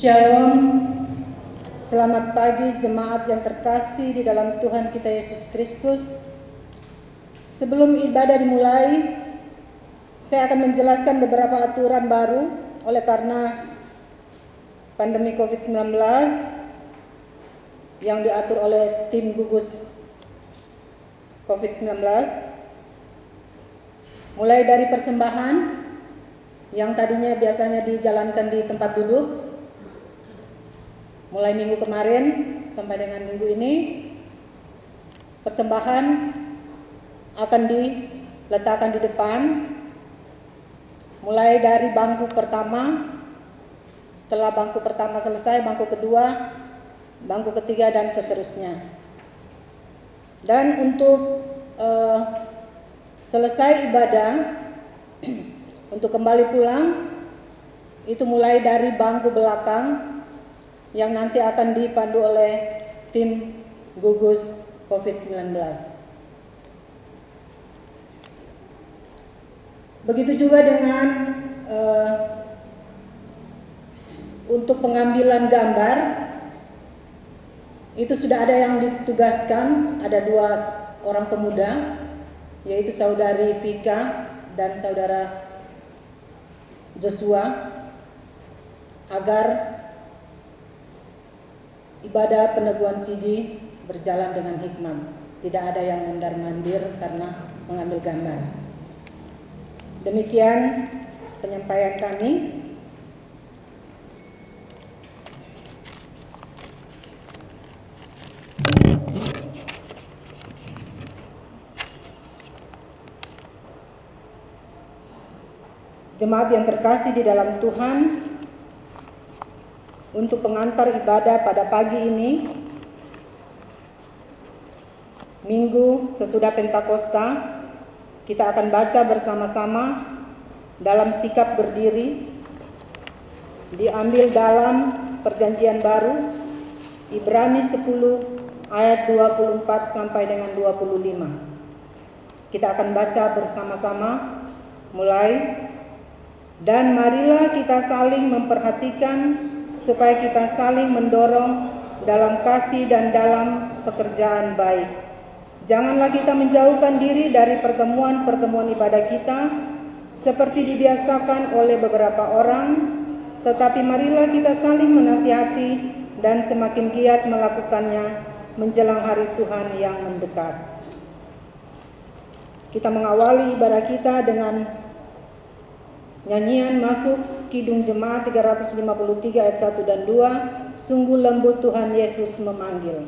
Shalom, selamat pagi jemaat yang terkasih di dalam Tuhan kita Yesus Kristus. Sebelum ibadah dimulai, saya akan menjelaskan beberapa aturan baru oleh karena pandemi COVID-19 yang diatur oleh tim gugus COVID-19. Mulai dari persembahan yang tadinya biasanya dijalankan di tempat duduk, mulai minggu kemarin sampai dengan minggu ini, persembahan akan diletakkan di depan, mulai dari bangku pertama. Setelah bangku pertama selesai, bangku kedua, bangku ketiga, dan seterusnya. Dan untuk selesai ibadah, untuk kembali pulang, itu mulai dari bangku belakang yang nanti akan dipandu oleh tim gugus COVID-19. Begitu juga dengan untuk pengambilan gambar, itu sudah ada yang ditugaskan, ada 2 orang pemuda, yaitu saudari Vika dan saudara Joshua, agar ibadah peneguhan sidi berjalan dengan hikmat. Tidak ada yang mondar-mandir karena mengambil gambar. Demikian penyampaian kami. Jemaat yang terkasih di dalam Tuhan, untuk pengantar ibadah pada pagi ini, Minggu sesudah Pentakosta, kita akan baca bersama-sama dalam sikap berdiri, diambil dalam Perjanjian Baru, Ibrani 10 ayat 24 sampai dengan 25. Kita akan baca bersama-sama, mulai. Dan marilah kita saling memperhatikan supaya kita saling mendorong dalam kasih dan dalam pekerjaan baik. Janganlah kita menjauhkan diri dari pertemuan-pertemuan ibadah kita seperti dibiasakan oleh beberapa orang, tetapi marilah kita saling menasihati dan semakin giat melakukannya menjelang hari Tuhan yang mendekat. Kita mengawali ibadah kita dengan nyanyian masuk Kidung Jemaat 353 ayat 1 dan 2, sungguh lembut Tuhan Yesus memanggil.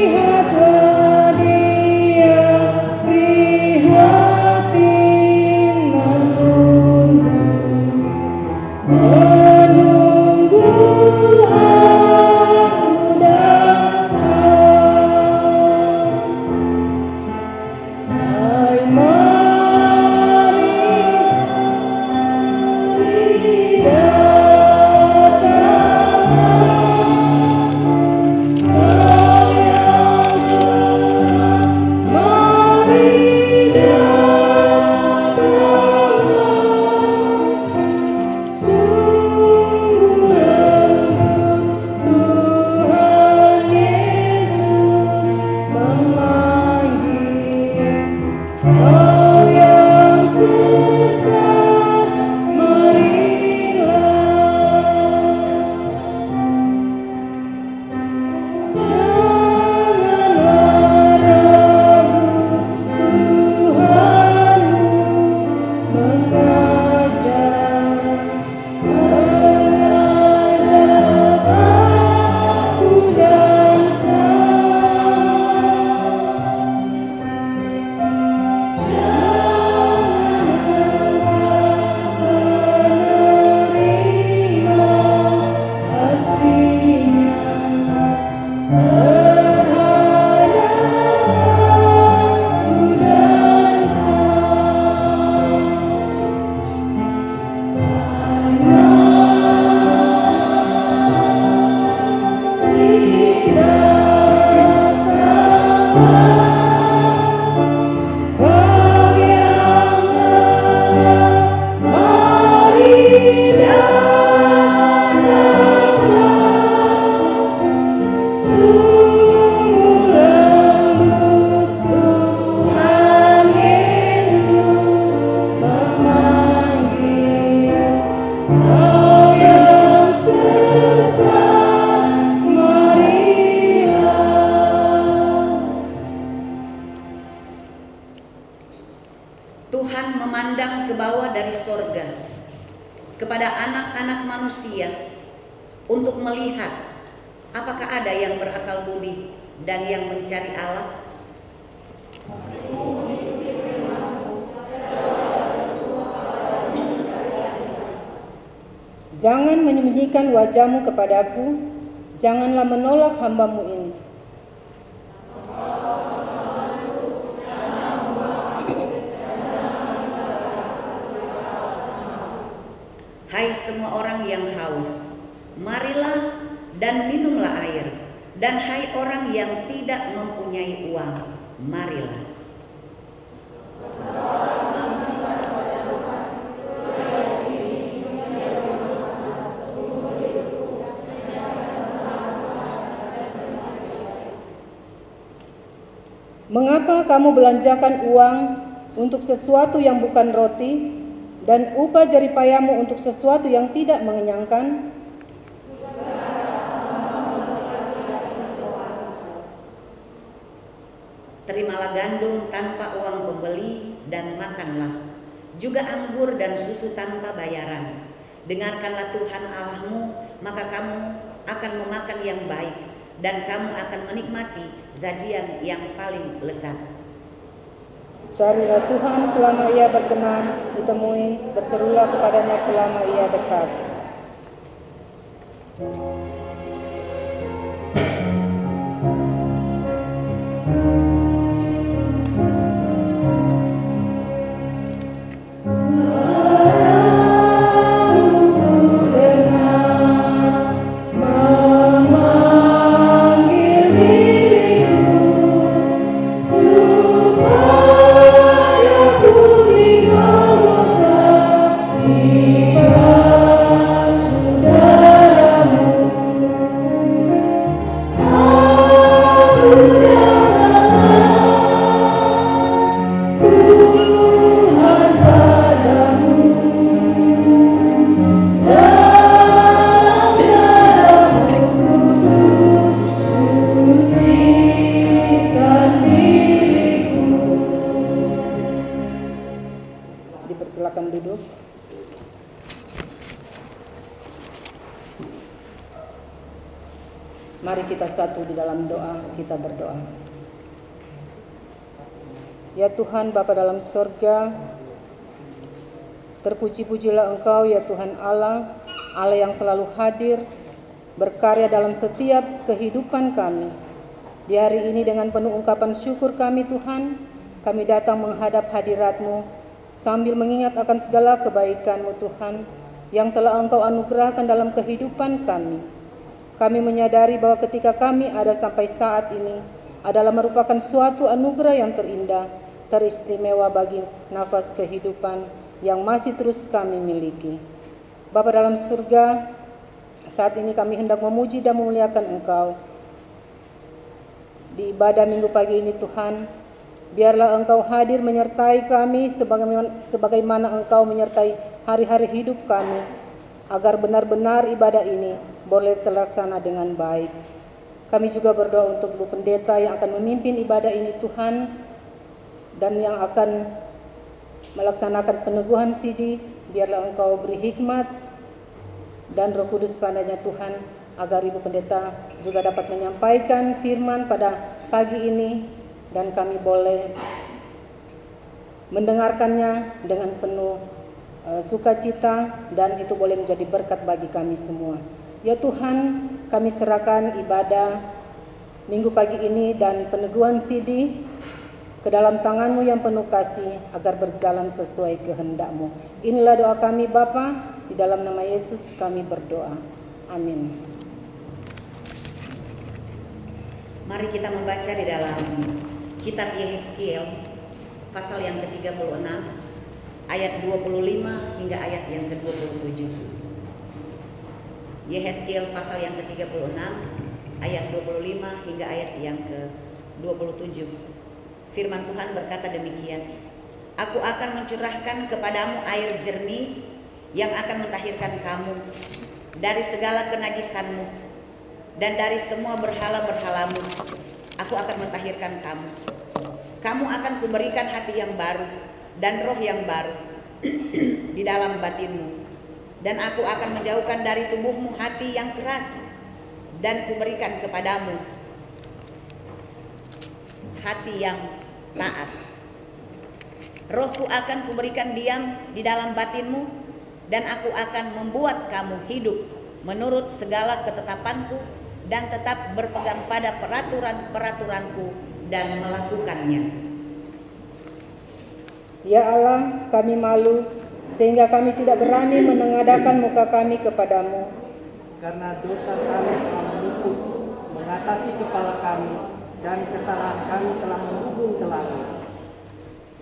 Lihat dari sorga kepada anak-anak manusia untuk melihat apakah ada yang berakal budi dan yang mencari Allah. Jangan menyembunyikan wajahmu kepadaku, janganlah menolak hamba-Mu ini. Hai semua orang yang haus, marilah dan minumlah air. Dan hai orang yang tidak mempunyai uang, marilah. Mengapa kamu belanjakan uang untuk sesuatu yang bukan roti, dan upah jeripayamu untuk sesuatu yang tidak mengenyangkan? Terimalah gandum tanpa uang pembeli dan makanlah, juga anggur dan susu tanpa bayaran. Dengarkanlah Tuhan Allahmu, maka kamu akan memakan yang baik, dan kamu akan menikmati sajian yang paling lezat. Carilah Tuhan selama Ia berkenan ditemui, berserulah kepadanya selama Ia dekat. Dipersilakan duduk. Mari kita satu di dalam doa, kita berdoa. Ya Tuhan Bapa dalam sorga, terpuji-pujilah Engkau ya Tuhan Allah, Allah yang selalu hadir, berkarya dalam setiap kehidupan kami. Di hari ini dengan penuh ungkapan syukur kami Tuhan, kami datang menghadap hadirat-Mu, sambil mengingat akan segala kebaikan-Mu Tuhan, yang telah Engkau anugerahkan dalam kehidupan kami. Kami menyadari bahwa ketika kami ada sampai saat ini adalah merupakan suatu anugerah yang terindah, teristimewa bagi nafas kehidupan yang masih terus kami miliki. Bapa dalam surga, saat ini kami hendak memuji dan memuliakan Engkau. Di ibadah minggu pagi ini Tuhan, biarlah Engkau hadir menyertai kami sebagaimana Engkau menyertai hari-hari hidup kami, agar benar-benar ibadah ini boleh terlaksana dengan baik. Kami juga berdoa untuk Ibu Pendeta yang akan memimpin ibadah ini Tuhan, dan yang akan melaksanakan peneguhan sidi. Biarlah Engkau beri hikmat dan Roh Kudus padanya Tuhan, agar Ibu Pendeta juga dapat menyampaikan firman pada pagi ini, dan kami boleh mendengarkannya dengan penuh sukacita, dan itu boleh menjadi berkat bagi kami semua. Ya Tuhan, kami serahkan ibadah minggu pagi ini dan peneguhan sidi ke dalam tangan-Mu yang penuh kasih, agar berjalan sesuai kehendak-Mu. Inilah doa kami Bapa, di dalam nama Yesus kami berdoa. Amin. Mari kita membaca di dalam kitab Yehezkiel pasal yang ke-36 ayat 25 hingga ayat yang ke-27. Yehezkiel pasal yang ke-36 ayat 25 hingga ayat yang ke-27. Firman Tuhan berkata demikian: Aku akan mencurahkan kepadamu air jernih yang akan mentahirkan kamu dari segala kenajisanmu dan dari semua berhala-berhalamu. Aku akan mentahirkan kamu. Kamu akan kuberikan hati yang baru dan roh yang baru. di dalam batinmu, dan aku akan menjauhkan dari tubuhmu hati yang keras, dan kuberikan kepadamu hati yang taat. Rohku akan kuberikan diam di dalam batinmu, dan aku akan membuat kamu hidup menurut segala ketetapanku, dan tetap berpegang pada peraturan-peraturanku dan melakukannya. Ya Allah, kami malu sehingga kami tidak berani menengadakan muka kami kepadamu. Karena dosa kami telah menumpuk mengatasi kepala kami, dan kesalahan kami telah menghubung ke langit.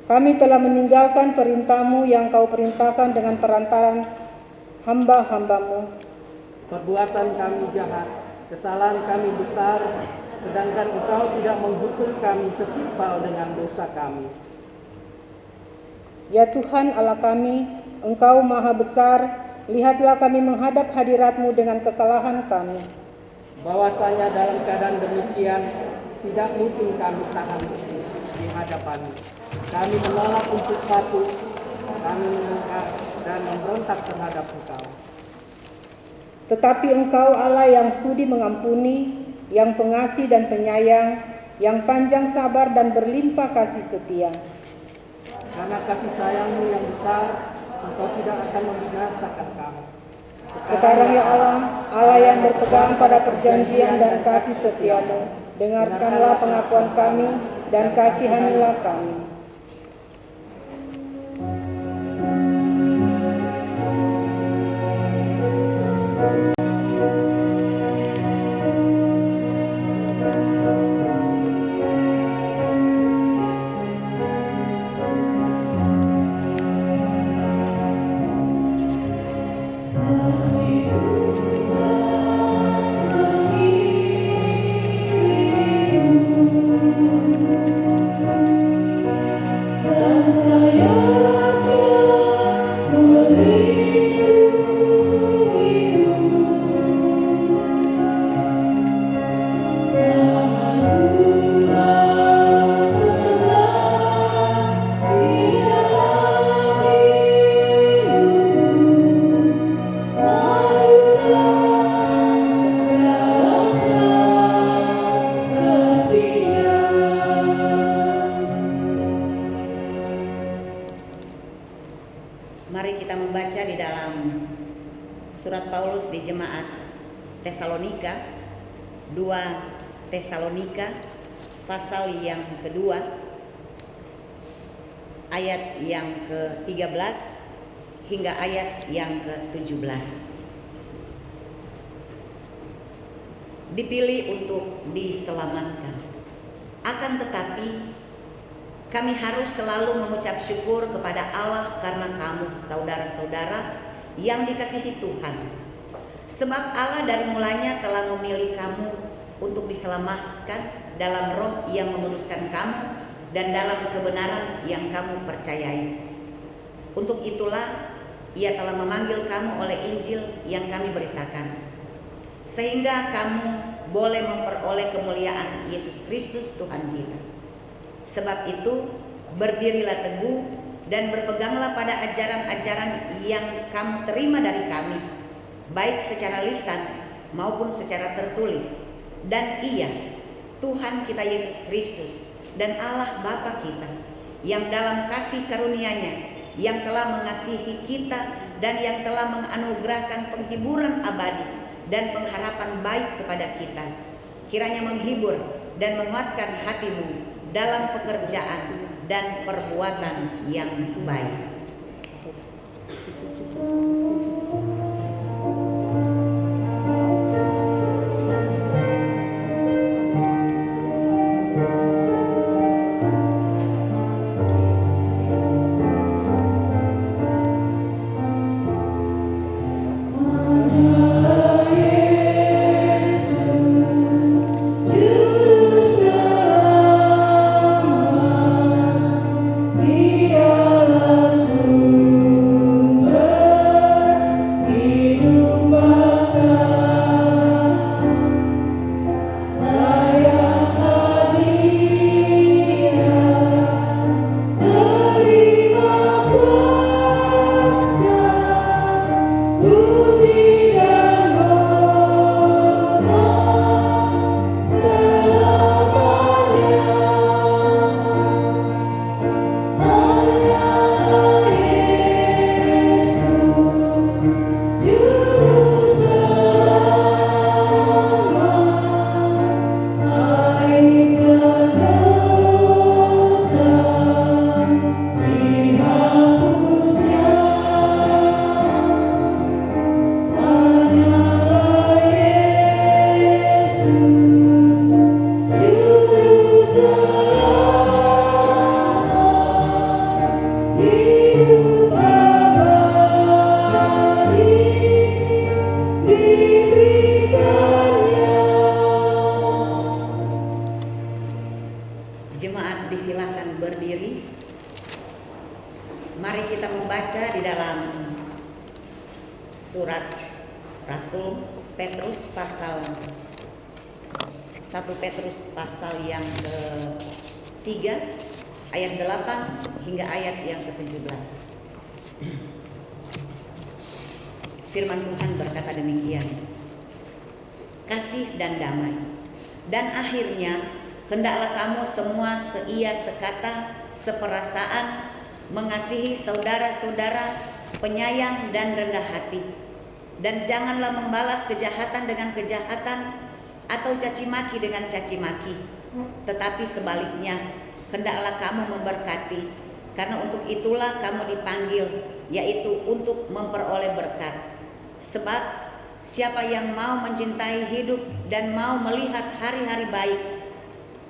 Kami telah meninggalkan perintah-Mu yang Kau perintahkan dengan perantaran hamba-hamba-Mu. Perbuatan kami jahat, kesalahan kami besar, sedangkan Engkau tidak menghukum kami setimpal dengan dosa kami. Ya Tuhan Allah kami, Engkau maha besar, lihatlah kami menghadap hadirat-Mu dengan kesalahan kami. Bahwasanya dalam keadaan demikian, tidak mungkin kami tahan bersih di hadapan-Mu. Kami menolak untuk patuh, kami mengingkar dan memberontak terhadap Engkau. Tetapi Engkau Allah yang sudi mengampuni, yang pengasih dan penyayang, yang panjang sabar dan berlimpah kasih setia. Karena kasih sayang-Mu yang besar, Engkau tidak akan membinasakan kami. Sekarang ya Allah, Allah yang berpegang pada perjanjian dan kasih setia-Mu, dengarkanlah pengakuan kami dan kasihanilah kami. Mari kita membaca di dalam surat Paulus di jemaat Tesalonika, 2 Tesalonika pasal yang kedua, ayat yang ke-13 hingga ayat yang ke-17. Dipilih untuk diselamatkan. Akan tetapi kami harus selalu mengucap syukur kepada Allah karena kamu, saudara-saudara yang dikasihi Tuhan. Sebab Allah dari mulanya telah memilih kamu untuk diselamatkan dalam roh yang menguduskan kamu dan dalam kebenaran yang kamu percayai. Untuk itulah Ia telah memanggil kamu oleh Injil yang kami beritakan, sehingga kamu boleh memperoleh kemuliaan Yesus Kristus Tuhan kita. Sebab itu, berdirilah teguh dan berpeganglah pada ajaran-ajaran yang kamu terima dari kami, baik secara lisan maupun secara tertulis. Dan Ia, Tuhan kita Yesus Kristus dan Allah Bapa kita, yang dalam kasih karunia-Nya, yang telah mengasihi kita dan yang telah menganugerahkan penghiburan abadi dan pengharapan baik kepada kita, kiranya menghibur dan menguatkan hatimu dalam pekerjaan dan perbuatan yang baik. Biarlah membaca di dalam surat Rasul Petrus pasal 1 Petrus pasal yang ke-3 ayat 8 hingga ayat yang ke-17. Firman Tuhan berkata demikian. Kasih dan damai. Dan akhirnya hendaklah kamu semua seia sekata, seperasaan, mengasihi saudara-saudara, penyayang dan rendah hati. Dan janganlah membalas kejahatan dengan kejahatan atau caci maki dengan caci maki. Tetapi sebaliknya, hendaklah kamu memberkati, karena untuk itulah kamu dipanggil, yaitu untuk memperoleh berkat. Sebab siapa yang mau mencintai hidup dan mau melihat hari-hari baik,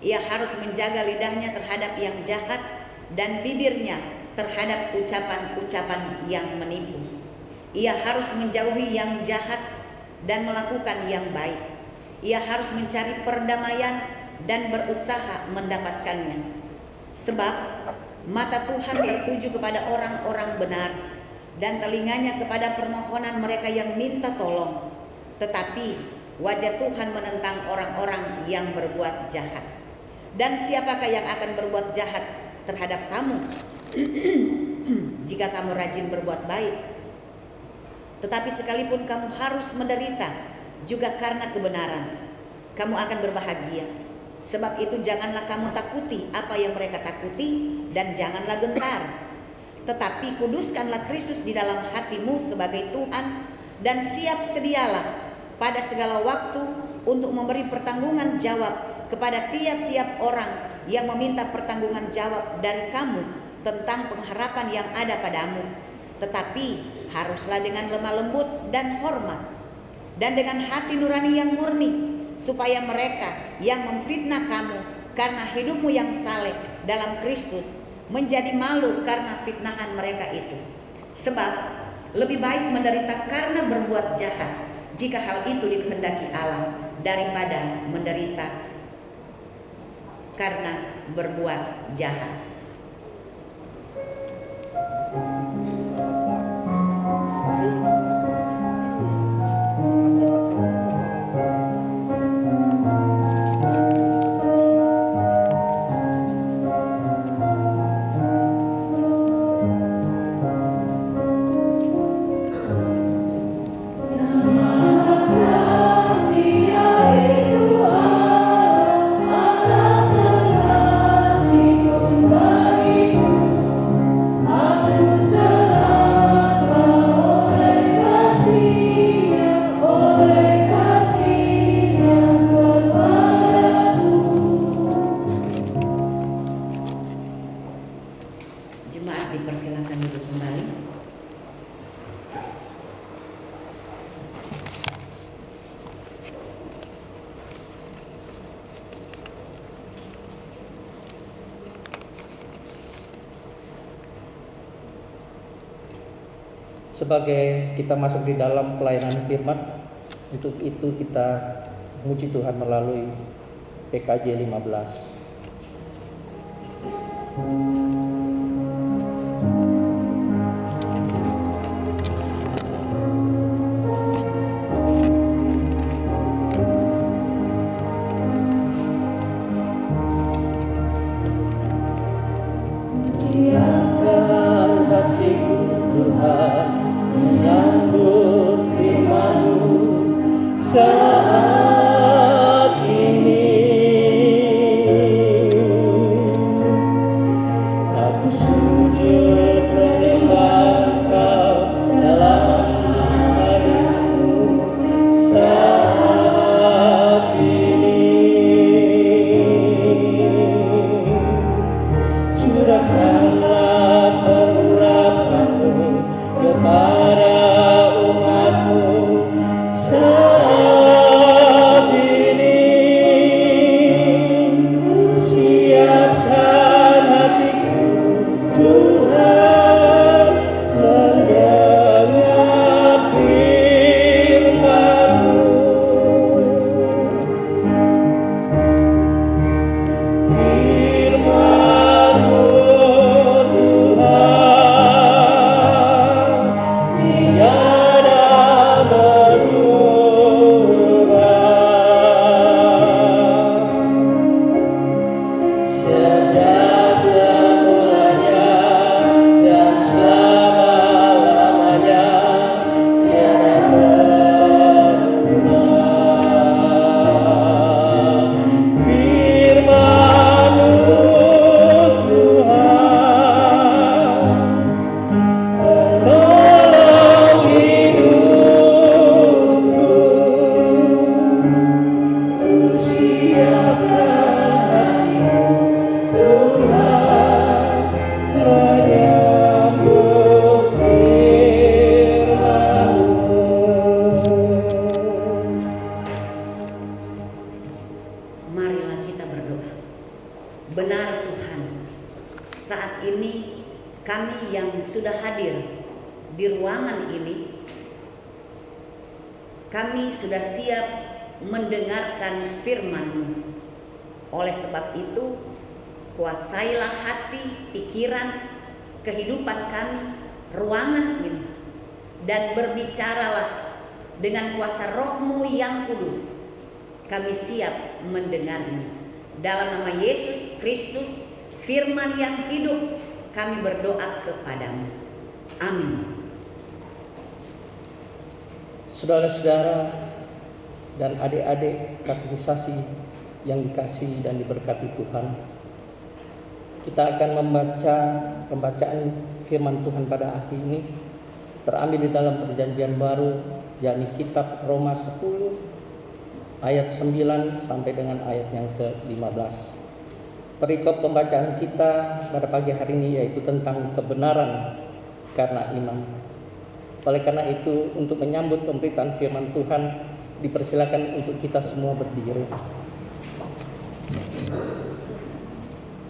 ia harus menjaga lidahnya terhadap yang jahat dan bibirnya terhadap ucapan-ucapan yang menipu. Ia harus menjauhi yang jahat dan melakukan yang baik. Ia harus mencari perdamaian dan berusaha mendapatkannya. Sebab mata Tuhan tertuju kepada orang-orang benar dan telinganya kepada permohonan mereka yang minta tolong. Tetapi wajah Tuhan menentang orang-orang yang berbuat jahat. Dan siapakah yang akan berbuat jahat terhadap kamu jika kamu rajin berbuat baik? Tetapi sekalipun kamu harus menderita juga karena kebenaran, kamu akan berbahagia. Sebab itu janganlah kamu takuti apa yang mereka takuti, dan janganlah gentar. Tetapi kuduskanlah Kristus di dalam hatimu sebagai Tuhan, dan siap sedialah pada segala waktu untuk memberi pertanggungan jawab kepada tiap-tiap orang yang meminta pertanggungan jawab dari kamu tentang pengharapan yang ada padamu. Tetapi haruslah dengan lemah lembut dan hormat, dan dengan hati nurani yang murni, supaya mereka yang memfitnah kamu karena hidupmu yang saleh dalam Kristus menjadi malu karena fitnahan mereka itu. Sebab lebih baik menderita karena berbuat jahat, jika hal itu dikehendaki Allah, daripada menderita karena berbuat jahat. Jemaat dipersilakan duduk kembali. Sebagai kita masuk di dalam pelayanan firman, untuk itu kita memuji Tuhan melalui PKJ 15. Saat ini marilah kita berdoa. Benar Tuhan, saat ini kami yang sudah hadir di ruangan ini, kami sudah siap mendengarkan firman-Mu. Oleh sebab itu, kuasailah hati, pikiran, kehidupan kami, ruangan ini, dan berbicaralah dengan kuasa Roh-Mu yang kudus. Kami siap mendengarnya. Dalam nama Yesus Kristus, firman yang hidup, kami berdoa kepadamu. Amin. Saudara-saudara dan adik-adik katekisasi yang dikasihi dan diberkati Tuhan, kita akan membaca pembacaan firman Tuhan pada hari ini terambil di dalam Perjanjian Baru, yakni kitab Roma 10 ayat 9 sampai dengan ayat yang ke-15. Perikop pembacaan kita pada pagi hari ini yaitu tentang kebenaran karena iman. Oleh karena itu, untuk menyambut pemberitaan firman Tuhan, dipersilakan untuk kita semua berdiri.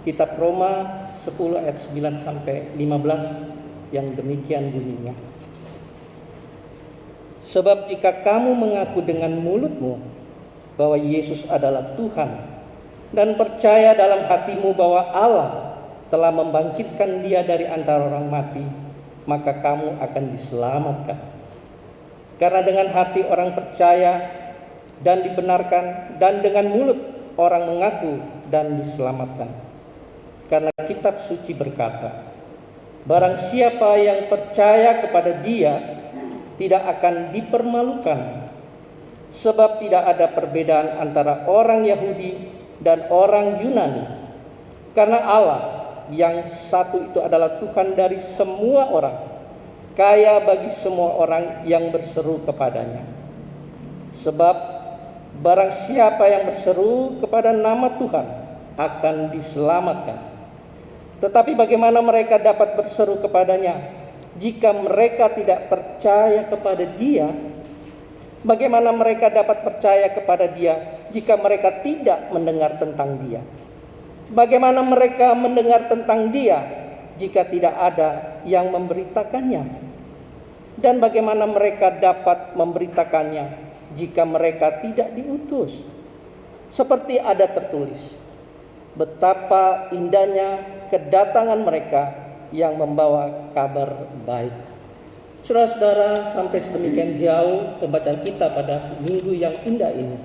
Kitab Roma 10 ayat 9 sampai 15 yang demikian bunyinya. Sebab jika kamu mengaku dengan mulutmu bahwa Yesus adalah Tuhan dan percaya dalam hatimu bahwa Allah telah membangkitkan Dia dari antara orang mati, maka kamu akan diselamatkan. Karena dengan hati orang percaya dan dibenarkan, dan dengan mulut orang mengaku dan diselamatkan. Karena kitab suci berkata, barang siapa yang percaya kepada Dia tidak akan dipermalukan. Sebab tidak ada perbedaan antara orang Yahudi dan orang Yunani. Karena Allah yang satu itu adalah Tuhan dari semua orang, kaya bagi semua orang yang berseru kepadanya. Sebab barang siapa yang berseru kepada nama Tuhan akan diselamatkan. Tetapi bagaimana mereka dapat berseru kepadanya jika mereka tidak percaya kepada Dia? Bagaimana mereka dapat percaya kepada Dia jika mereka tidak mendengar tentang Dia? Bagaimana mereka mendengar tentang Dia jika tidak ada yang memberitakannya? Dan bagaimana mereka dapat memberitakannya jika mereka tidak diutus? Seperti ada tertulis, betapa indahnya kedatangan mereka yang membawa kabar baik. Saudara-saudara, sampai sedemikian jauh pembacaan kita pada minggu yang indah ini.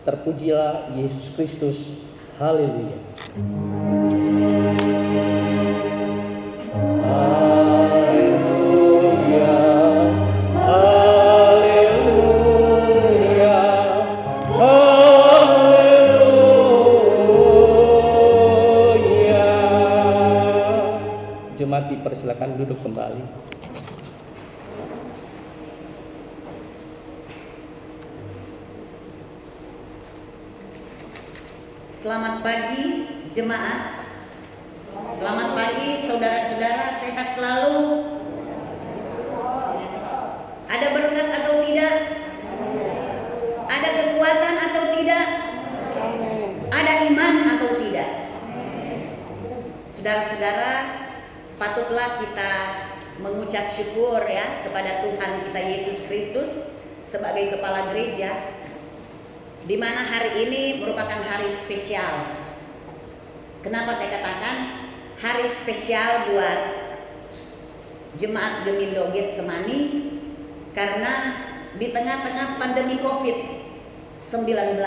Terpujilah Yesus Kristus. Haleluya. Haleluya. Haleluya. Haleluya. Jemaat dipersilakan duduk kembali. Selamat pagi jemaat. Selamat pagi saudara-saudara, sehat selalu. Ada berkat atau tidak? Ada kekuatan atau tidak? Ada iman atau tidak? Saudara-saudara, patutlah kita mengucap syukur ya kepada Tuhan kita Yesus Kristus sebagai kepala gereja, di mana hari ini merupakan hari spesial. Kenapa saya katakan hari spesial buat Jemaat Gemindo Getsemani? Karena di tengah-tengah pandemi COVID-19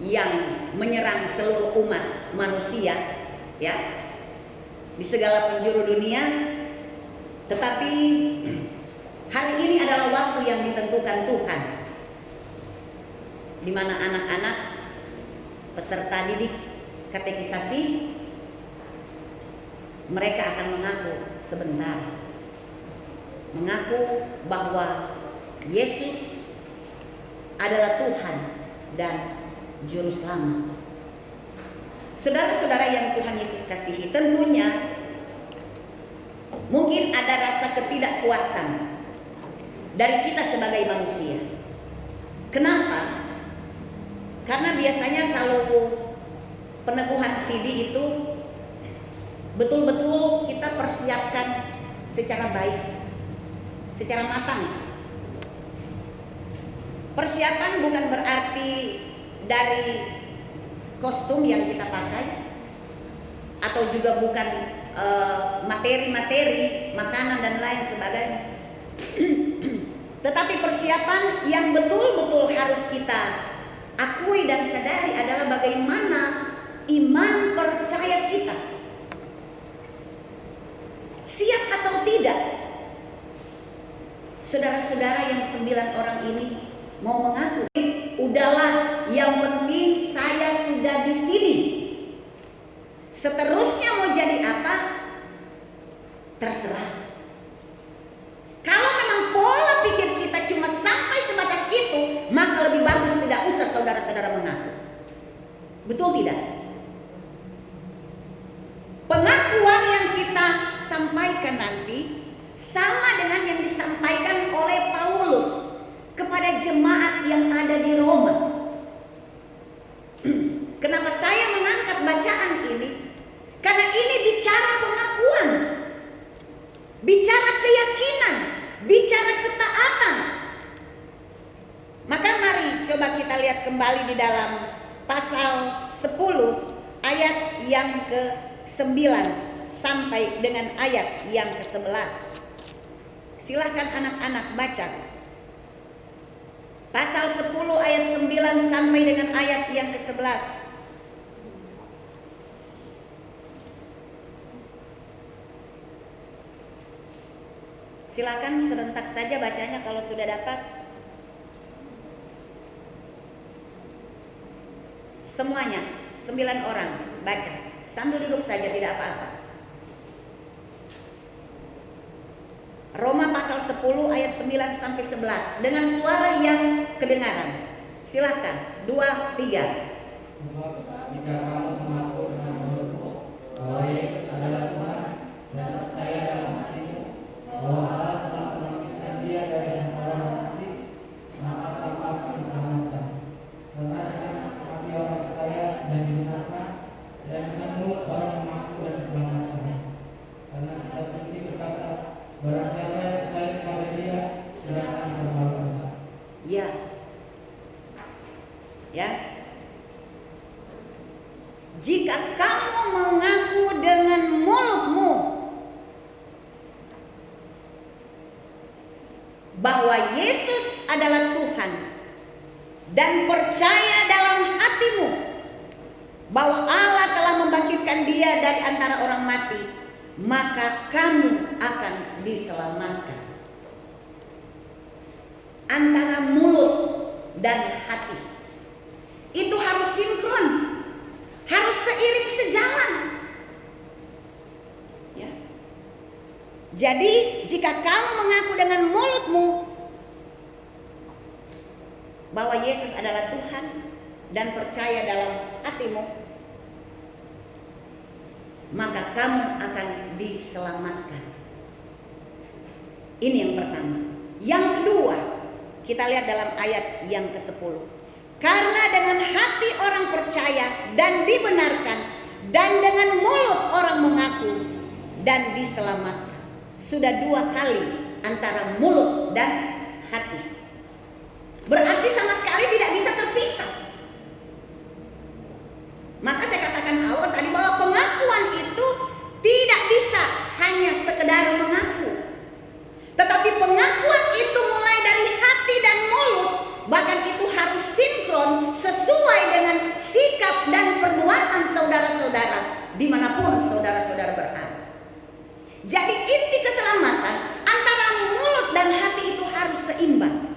yang menyerang seluruh umat manusia ya, di segala penjuru dunia, tetapi hari ini adalah waktu yang ditentukan Tuhan, di mana anak-anak peserta didik katekisasi mereka akan mengaku sebentar, mengaku bahwa Yesus adalah Tuhan dan Juru Selamat. Saudara-saudara yang Tuhan Yesus kasihi, tentunya mungkin ada rasa ketidakpuasan dari kita sebagai manusia. Kenapa? Karena biasanya kalau peneguhan CD itu betul-betul kita persiapkan secara baik, secara matang. Persiapan bukan berarti dari kostum yang kita pakai, atau juga bukan materi-materi, makanan dan lain sebagainya. Tetapi persiapan yang betul-betul harus kita akui dan sadari adalah bagaimana iman percaya kita. Siap atau tidak? Saudara-saudara yang 9 orang ini mau mengaku, udahlah, yang penting saya sudah di sini. Seterusnya mau jadi apa? Terserah. Kalau memang pola pikir kita cuma sampai sebatas itu, maka lebih bagus tidak usah saudara-saudara mengaku. Betul tidak? Pengakuan yang kita sampaikan nanti sama dengan yang disampaikan oleh Paulus kepada jemaat yang ada di Roma. Kenapa saya mengangkat bacaan ini? Karena ini bicara pengakuan, bicara keyakinan, bicara ketaatan. Maka mari coba kita lihat kembali di dalam pasal 10 ayat yang ke-9 sampai dengan ayat yang ke-11. Silahkan anak-anak baca. Pasal 10 ayat 9 sampai dengan ayat yang ke-11. Silakan serentak saja bacanya kalau sudah dapat. Semuanya, 9 orang baca. Sambil duduk saja, tidak apa-apa. Roma pasal 10 ayat 9 sampai 11 dengan suara yang kedengaran. Silakan, 2, 3. Jika kamu mengaku dengan mulutmu bahwa Yesus adalah Tuhan dan percaya dalam hatimu bahwa Allah telah membangkitkan Dia dari antara mati, maka kamu akan diselamatkan. Karena dengan hati orang percaya dan dibenarkan, dan dengan mulut orang mengaku dan diselamatkan. Karena kitab suci berkata, barang siapa yang percaya kepada Dia tidak akan bermalu dosa. Ya. Ya. Jika kamu mengaku dengan mulutmu bahwa Yesus adalah Tuhan dan percaya dalam hatimu bahwa Allah telah membangkitkan Dia dari antara orang mati, maka kamu akan diselamatkan. Antara mulut dan hati itu harus sinkron, harus seiring sejalan. Ya. Jadi jika kamu mengaku dengan mulutmu bahwa Yesus adalah Tuhan dan percaya dalam hatimu, maka kamu akan diselamatkan. Ini yang pertama. Yang kedua, kita lihat dalam ayat yang ke-10. Karena dengan hati orang percaya dan dibenarkan, dan dengan mulut orang mengaku dan diselamatkan. Sudah 2 kali antara mulut dan hati. Berarti sama sekali tidak bisa terpisah. Maka saya katakan awal tadi bahwa pengakuan itu tidak bisa hanya sekedar mengaku. Tetapi pengakuan itu mulai dari hati dan mulut, bahkan itu harus sinkron sesuai dengan sikap dan perbuatan saudara-saudara dimanapun saudara-saudara berada. Jadi inti keselamatan antara mulut dan hati itu harus seimbang.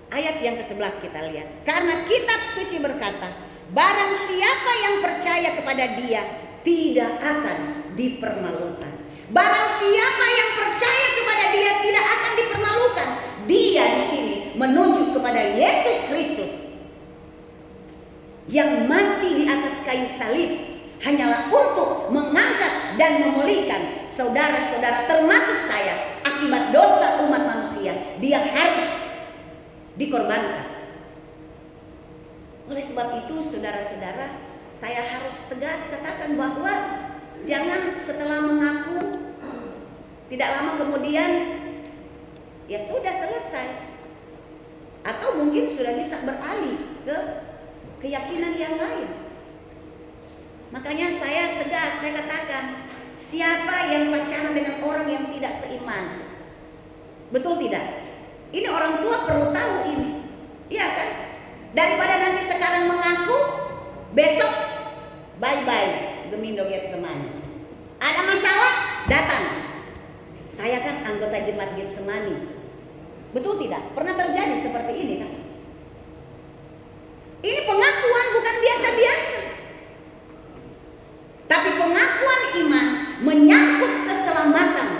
Ayat yang ke-11 kita lihat. Karena kitab suci berkata, barang siapa yang percaya kepada Dia tidak akan dipermalukan. Barang siapa yang percaya kepada Dia tidak akan dipermalukan. Dia di sini menunjuk kepada Yesus Kristus yang mati di atas kayu salib hanyalah untuk mengangkat dan memulihkan saudara-saudara termasuk saya akibat dosa umat manusia. Dia harus dikorbankan. Oleh sebab itu saudara-saudara, saya harus tegas katakan bahwa jangan setelah mengaku tidak lama kemudian ya sudah selesai, atau mungkin sudah bisa beralih ke keyakinan yang lain. Makanya saya tegas, saya katakan, siapa yang pacaran dengan orang yang tidak seiman? Betul tidak? Ini orang tua perlu tahu ini, iya kan? Daripada nanti sekarang mengaku, besok bye-bye Gemindo Getsemani. Ada masalah, datang. Saya kan anggota jemaat Getsemani. Betul tidak? Pernah terjadi seperti ini kan? Ini pengakuan bukan biasa-biasa. Tapi pengakuan iman menyangkut keselamatan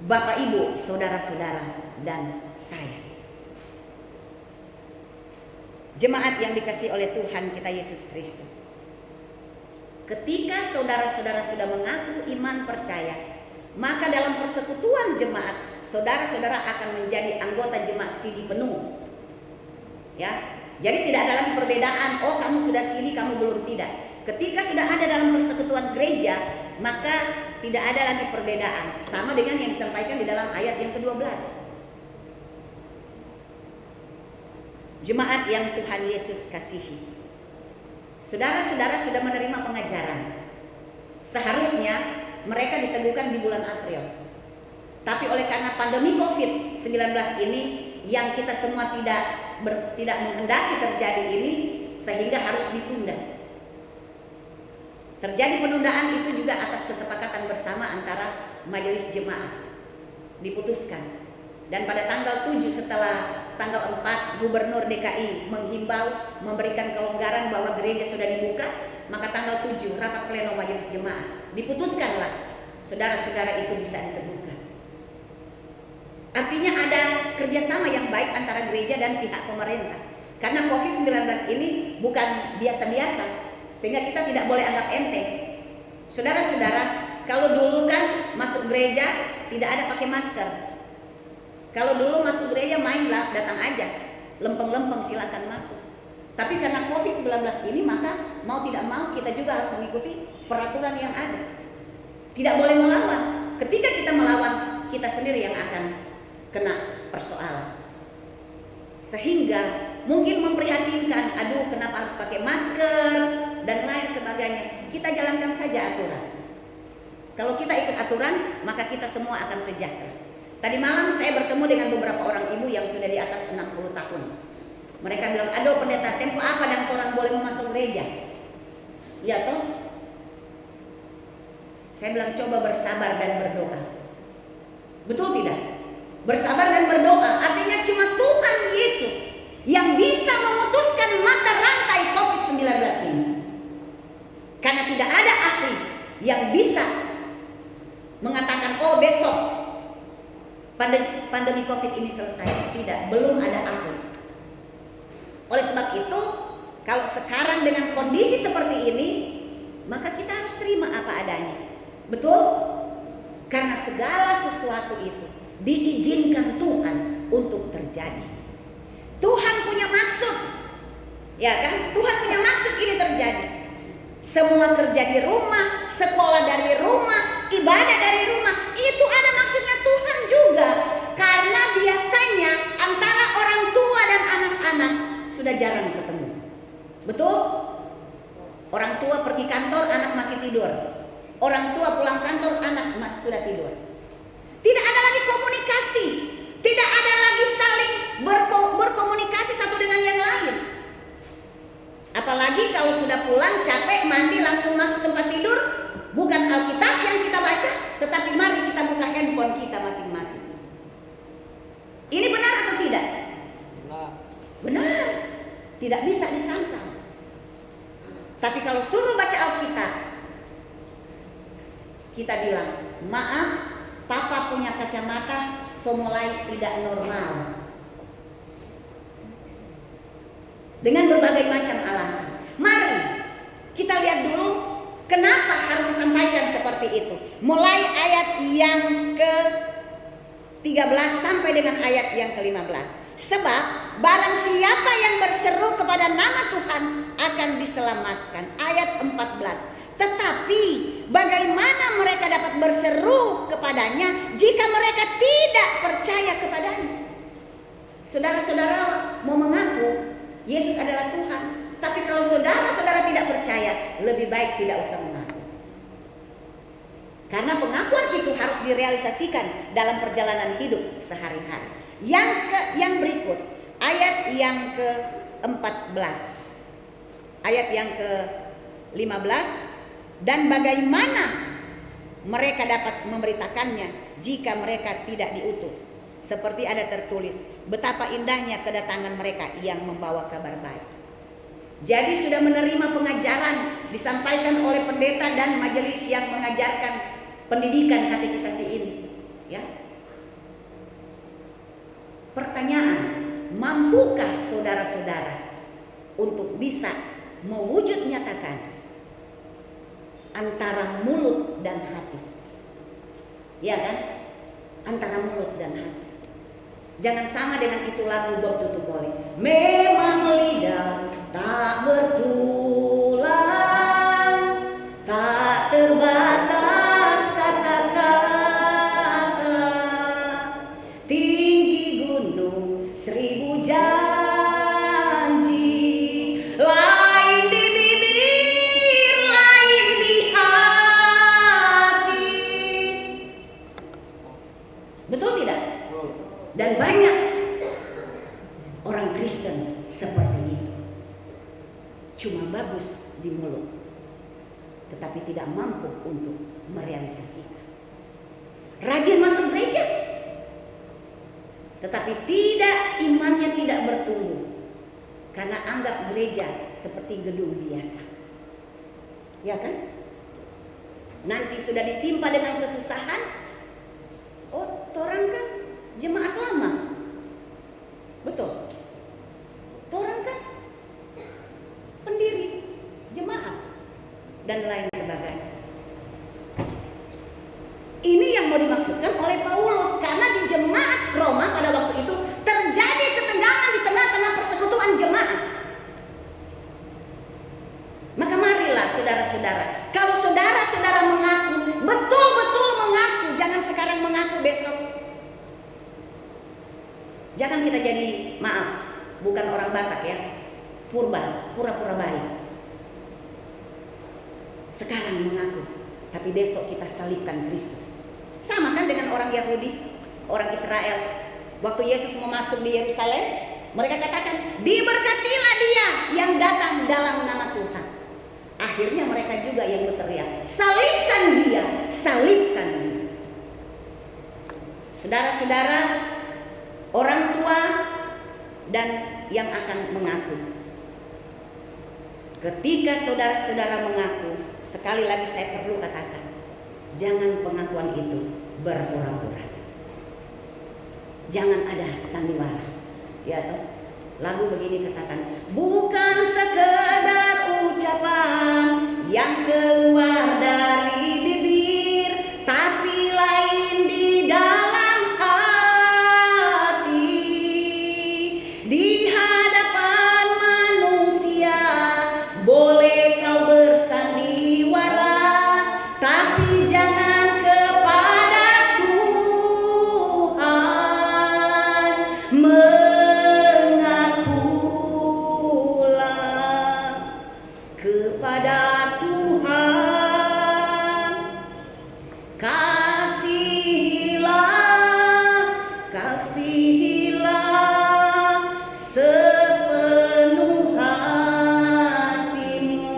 Bapak Ibu, saudara-saudara dan saya. Jemaat yang dikasihi oleh Tuhan kita Yesus Kristus. Ketika saudara-saudara sudah mengaku iman percaya, maka dalam persekutuan jemaat, saudara-saudara akan menjadi anggota jemaat sidi penuh. Ya, jadi tidak ada lagi perbedaan. Oh, kamu sudah sidi, kamu belum, tidak. Ketika sudah ada dalam persekutuan gereja, maka tidak ada lagi perbedaan. Sama dengan yang disampaikan di dalam ayat yang ke-12. Jemaat yang Tuhan Yesus kasihi, saudara-saudara sudah menerima pengajaran. Seharusnya mereka diteguhkan di bulan April. Tapi oleh karena pandemi COVID-19 ini yang kita semua tidak menghendaki terjadi ini, sehingga harus ditunda. Terjadi penundaan itu juga atas kesepakatan bersama antara majelis jemaat. Diputuskan. Dan pada tanggal 7 setelah tanggal 4 Gubernur DKI menghimbau memberikan kelonggaran bahwa gereja sudah dibuka, maka tanggal 7 rapat pleno majelis jemaat diputuskanlah saudara-saudara itu bisa diteguhkan. Artinya ada kerjasama yang baik antara gereja dan pihak pemerintah. Karena COVID-19 ini bukan biasa-biasa, sehingga kita tidak boleh anggap enteng. Saudara-saudara, kalau dulu kan masuk gereja tidak ada pakai masker. Kalau dulu masuk gereja mainlah, datang aja, lempeng-lempeng silakan masuk. Tapi karena COVID-19 ini, maka mau tidak mau kita juga harus mengikuti peraturan yang ada. Tidak boleh melawan. Ketika kita melawan, kita sendiri yang akan kena persoalan. Sehingga mungkin memprihatinkan, aduh kenapa harus pakai masker dan lain sebagainya. Kita jalankan saja aturan. Kalau kita ikut aturan, maka kita semua akan sejahtera. Tadi malam saya bertemu dengan beberapa orang ibu yang sudah di atas 60 tahun. Mereka bilang, aduh pendeta, tempo apa dan orang boleh masuk gereja? Ya toh? Saya bilang, coba bersabar dan berdoa. Betul tidak? Bersabar dan berdoa, artinya cuma Tuhan Yesus yang bisa memutuskan mata rantai COVID-19 ini. Karena tidak ada ahli yang bisa mengatakan, oh besok pandemi COVID ini selesai. Tidak, belum ada ahli. Oleh sebab itu, kalau sekarang dengan kondisi seperti ini, maka kita harus terima apa adanya. Betul? Karena segala sesuatu itu diizinkan Tuhan untuk terjadi. Tuhan punya maksud. Ya kan? Tuhan punya maksud ini terjadi. Semua kerja di rumah, sekolah dari rumah, ibadah dari rumah, itu ada maksudnya Tuhan juga. Karena biasanya antara orang tua dan anak-anak sudah jarang ketemu. Betul? Orang tua pergi kantor, anak masih tidur. Orang tua pulang kantor, anak masih sudah tidur. Tidak ada lagi komunikasi, tidak ada lagi saling berkomunikasi satu dengan yang lain. Apalagi kalau sudah pulang capek, mandi langsung masuk tempat tidur, bukan Alkitab yang kita baca, tetapi mari kita buka handphone kita masing-masing. Ini benar atau tidak? Benar. Tidak bisa disangkal. Tapi kalau suruh baca Alkitab, kita bilang, maaf, papa punya kacamata mulai tidak normal. Dengan berbagai macam alasan. Mari kita lihat dulu kenapa harus disampaikan seperti itu. Mulai ayat yang ke-13 sampai dengan ayat yang ke-15. Sebab barang siapa yang berseru kepada nama Tuhan akan diselamatkan. Ayat 14. Tetapi bagaimana mereka dapat berseru kepadanya jika mereka tidak percaya kepadanya? Saudara-saudara mau mengaku Yesus adalah Tuhan, tapi kalau saudara-saudara tidak percaya, lebih baik tidak usah mengaku. Karena pengakuan itu harus direalisasikan dalam perjalanan hidup sehari-hari. Yang berikut, ayat yang ke-14. Ayat yang ke-15. Dan bagaimana mereka dapat memberitakannya jika mereka tidak diutus? Seperti ada tertulis, betapa indahnya kedatangan mereka yang membawa kabar baik. Jadi sudah menerima pengajaran disampaikan oleh pendeta dan majelis yang mengajarkan pendidikan katekisasi ini, ya. Pertanyaan, mampukah saudara-saudara untuk bisa mewujud nyatakan antara mulut dan hati? Ya kan? Antara mulut dan hati. Jangan sama dengan itu lagu Bob Tutupoli. Memang lidah tak bertulang, tak terbatas kata-kata, tinggi gunung 1000 janji, lain di bibir, lain di hati. Betul tidak? Dan banyak orang Kristen seperti itu. Cuma bagus di mulut, tetapi tidak mampu untuk merealisasikan. Rajin masuk gereja, tetapi imannya tidak bertumbuh. Karena anggap gereja seperti gedung biasa. Ya kan? Nanti sudah ditimpa dengan kesusahan. Oh, torang kan jemaat lama. Betul. Torang kan pendiri jemaat dan lain sebagainya. Ini yang mau dimaksudkan oleh Paulus, karena di jemaat Roma pada waktu itu terjadi ketegangan di tengah-tengah persekutuan jemaat. Maka marilah saudara-saudara, kalau saudara-saudara mengaku, betul-betul mengaku, jangan sekarang mengaku besok. Jangan kita jadi, maaf, bukan orang Batak ya, pura-pura baik. Sekarang mengaku, tapi besok kita salibkan Kristus. Sama kan dengan orang Yahudi, orang Israel. Waktu Yesus mau masuk di Yerusalem, mereka katakan, diberkatilah dia yang datang dalam nama Tuhan. Akhirnya mereka juga yang berteriak, salibkan dia, salibkan dia. Saudara-saudara, orang tua dan yang akan mengaku. Ketika saudara-saudara mengaku, sekali lagi saya perlu katakan, jangan pengakuan itu berpura-pura. Jangan ada sandiwara. Ya toh? Lagu begini katakan, bukan sekedar ucapan yang keluar dari bibir, tapi lain di dalam hati. Di hadapan manusia boleh kau bersandiwara, tapi jangan kepada Tuhan. Mengakulah kepada Tuhan, kasihilah sepenuh hatimu.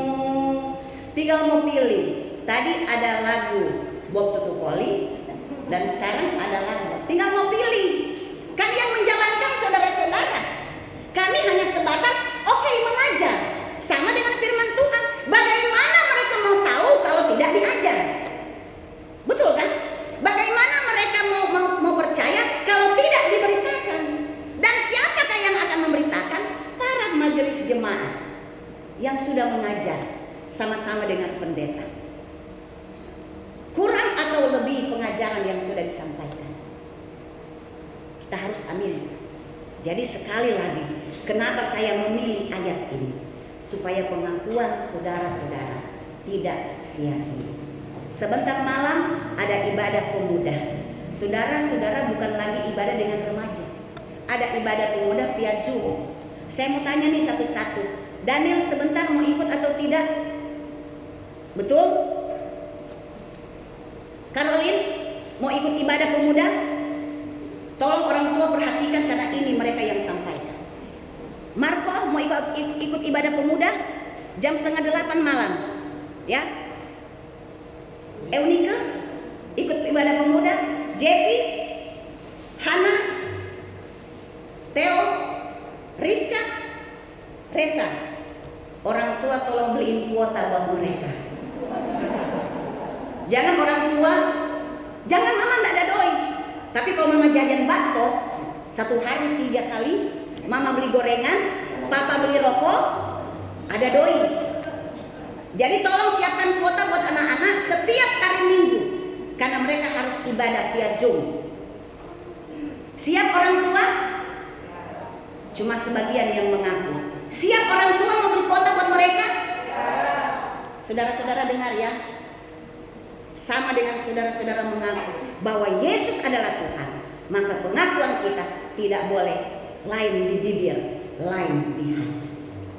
Tinggal mau pilih. Tadi ada lagu Bob Tutupoli dan sekarang ada lagu. Tinggal mau pilih. Kan yang menjalankan saudara-saudara. Kami hanya sebatas mengajar. Sama dengan firman Tuhan. Bagaimana mereka mau tahu kalau tidak diajar? Betul kan? Bagaimana mereka mau percaya kalau tidak diberitakan? Dan siapakah yang akan memberitakan? Para majelis jemaat yang sudah mengajar sama-sama dengan pendeta. Kurang atau lebih pengajaran yang sudah disampaikan, kita harus aminkan. Jadi sekali lagi, kenapa saya memilih ayat ini? Supaya pengakuan saudara-saudara tidak sia-sia. Sebentar malam ada ibadah pemuda. Saudara-saudara bukan lagi ibadah dengan remaja. Ada ibadah pemuda via Zoom. Saya mau tanya nih satu-satu. Daniel sebentar mau ikut atau tidak? Betul? Caroline mau ikut ibadah pemuda? Tolong orang tua perhatikan karena ini mereka yang sampaikan. Marco mau ikut ibadah pemuda jam 7:30 malam, ya. Eunike ikut ibadah pemuda. Jeffy, Hana, Theo, Rizka, Reza. Orang tua tolong beliin kuota buat mereka. Jangan orang tua, jangan mama nggak ada doi. Tapi kalau mama jajan bakso 1 hari 3 kali, mama beli gorengan, papa beli rokok, ada doi. Jadi tolong siapkan kuota buat anak-anak setiap hari Minggu, karena mereka harus ibadah via Zoom. Siap orang tua? Cuma sebagian yang mengaku. Siap orang tua mau beli kuota buat mereka? Saudara-saudara dengar ya. Sama dengan saudara-saudara mengaku bahwa Yesus adalah Tuhan, maka pengakuan kita tidak boleh lain di bibir, lain di hati.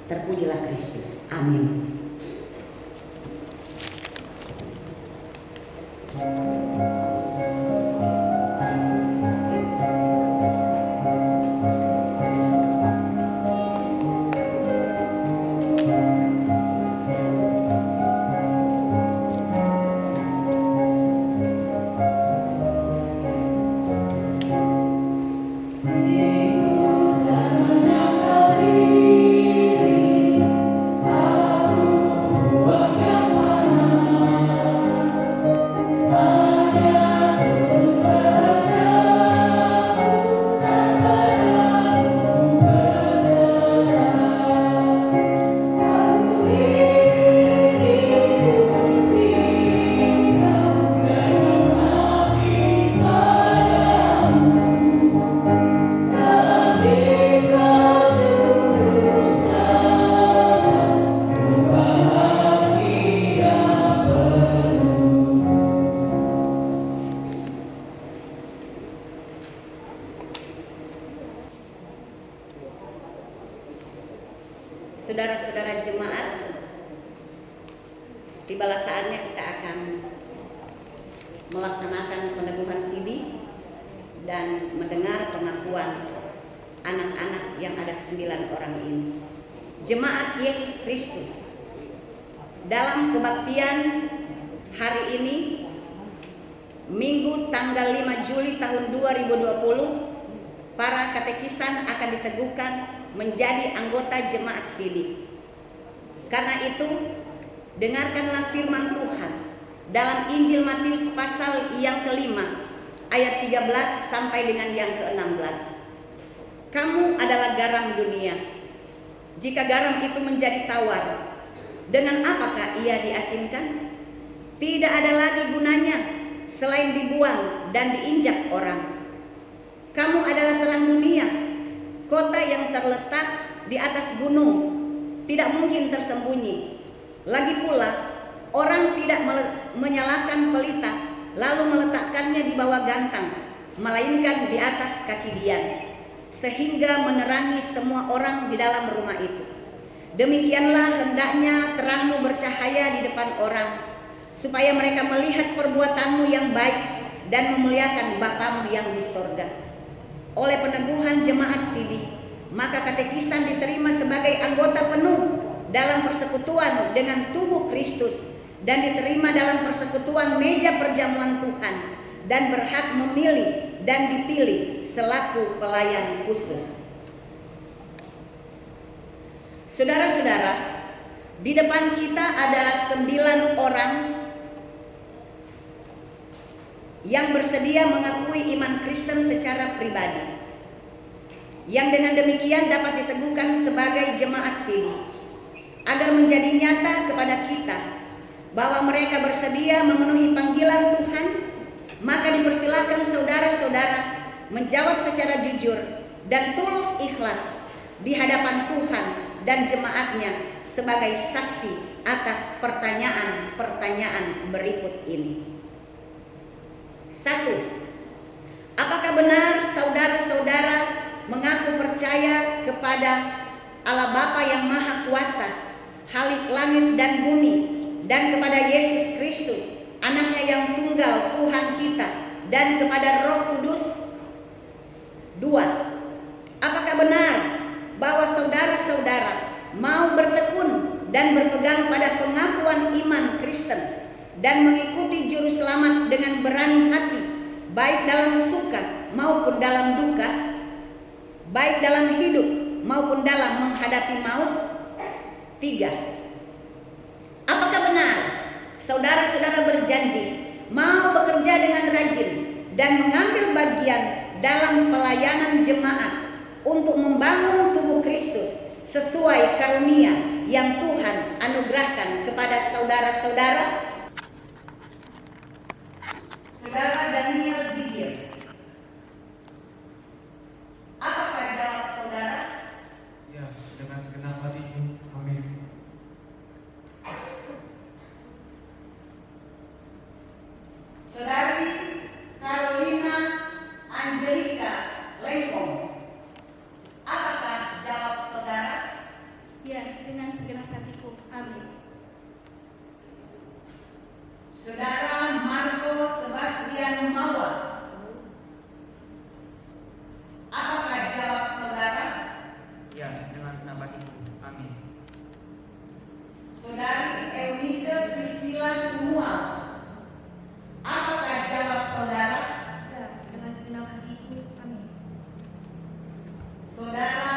Terpujilah Kristus. Amin. Saudara-saudara jemaat, tibalah saatnya kita akan melaksanakan peneguhan sidi dan mendengar pengakuan anak-anak yang ada 9 orang ini. Jemaat Yesus Kristus, dalam kebaktian hari ini, Minggu tanggal 5 Juli tahun 2020, para katekisan akan diteguhkan menjadi anggota jemaat sidi. Karena itu, dengarkanlah firman Tuhan dalam Injil Matius pasal yang kelima, ayat 13 sampai dengan yang ke-16. Kamu adalah garam dunia. Jika garam itu menjadi tawar, dengan apakah ia diasinkan? Tidak ada lagi gunanya selain dibuang dan diinjak orang. Kamu adalah terang dunia. Kota yang terletak di atas gunung tidak mungkin tersembunyi. Lagi pula, orang tidak menyalakan pelita lalu meletakkannya di bawah gantang, melainkan di atas kaki dian, sehingga menerangi semua orang di dalam rumah itu. Demikianlah hendaknya terangmu bercahaya di depan orang, supaya mereka melihat perbuatanmu yang baik dan memuliakan Bapamu yang di sorga. Oleh peneguhan jemaat sidi, maka katekisan diterima sebagai anggota penuh dalam persekutuan dengan tubuh Kristus dan diterima dalam persekutuan meja perjamuan Tuhan dan berhak memilih dan dipilih selaku pelayan khusus. Saudara-saudara, di depan kita ada 9 orang yang bersedia mengakui iman Kristen secara pribadi, yang dengan demikian dapat diteguhkan sebagai jemaat sidi, agar menjadi nyata kepada kita bahwa mereka bersedia memenuhi panggilan Tuhan. Maka dipersilakan saudara-saudara menjawab secara jujur dan tulus ikhlas di hadapan Tuhan dan jemaatnya sebagai saksi atas pertanyaan-pertanyaan berikut ini. 1. Apakah benar saudara-saudara mengaku percaya kepada Allah Bapa yang Maha Kuasa, Khalik langit dan bumi, dan kepada Yesus Kristus, Anaknya yang tunggal Tuhan kita, dan kepada Roh Kudus? 2. Apakah benar bahwa saudara-saudara mau bertekun dan berpegang pada pengakuan iman Kristen dan mengikuti juru selamat dengan berani hati, baik dalam suka maupun dalam duka, baik dalam hidup maupun dalam menghadapi maut? 3. Apakah benar saudara-saudara berjanji mau bekerja dengan rajin dan mengambil bagian dalam pelayanan jemaat untuk membangun tubuh Kristus sesuai karunia yang Tuhan anugerahkan kepada saudara-saudara? Saudara Daniel Didier, apakah jawab saudara? Ya, dengan segenap hatiku. Amin. Saudari Carolina Angelika Lengkong, apakah jawab saudara? Ya, dengan segenap hatiku. Amin. Saudara Marco Sebastian Mawar, apakah jawab saudara? Ya, dengan segenap hatiku. Amin. Saudari Eunike Priscilla Sumual, apakah jawab saudara? Ya, dengan segenap hatiku. Amin. Saudara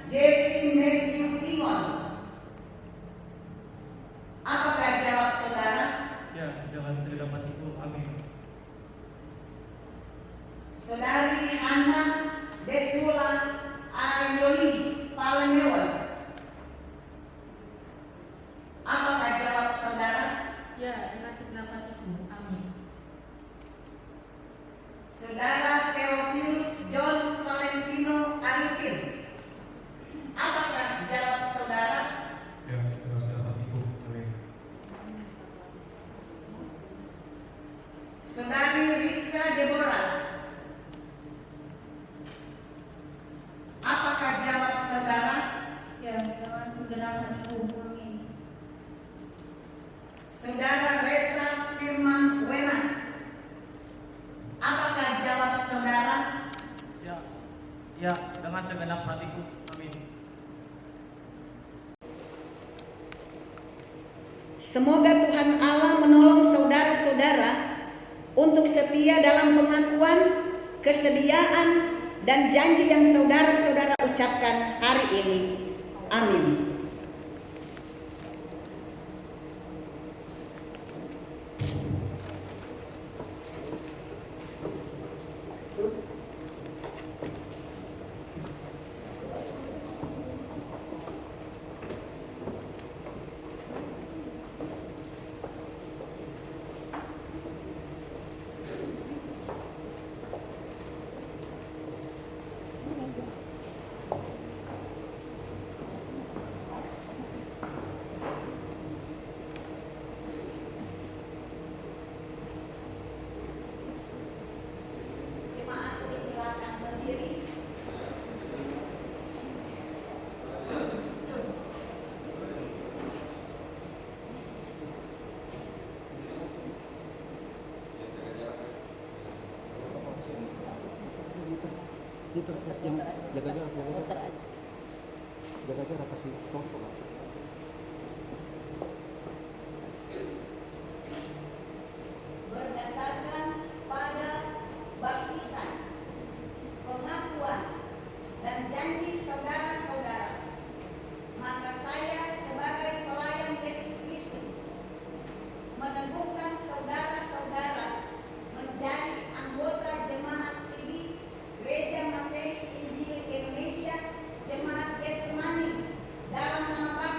Jeffrey Matthew Timon, apakah jawab saudara? Ya, dengan segenap hatiku. Amin. Saudari Anna Betula Ayoli Palemewan, apakah jawab saudara? Ya, dengan segenap hatiku. Amin. Saudara Theophilus John Valentino Arifin, apakah jawab saudara? Ya, dengan segenap hatiku. Amin. Saudari Rizka Deborah, apakah jawab saudara? Ya, dengan segenap hatiku. Amin. Saudara Resa Firman Wenas, apakah jawab saudara? Ya, dengan segenap hatiku. Amin. Semoga Tuhan Allah menolong saudara-saudara untuk setia dalam pengakuan, kesediaan, dan janji yang saudara-saudara ucapkan hari ini. Amin. Jemaat disilakan berdiri. Itu yang jaga jarak kasih tongkol. Berdasarkan pada baptisan, pengakuan, dan janji saudara-saudara, maka saya sebagai pelayan Yesus Kristus meneguhkan saudara-saudara menjadi anggota Jemaat Sidi Gereja Masehi Injil Indonesia Jemaat Getsemani dalam nama Bapa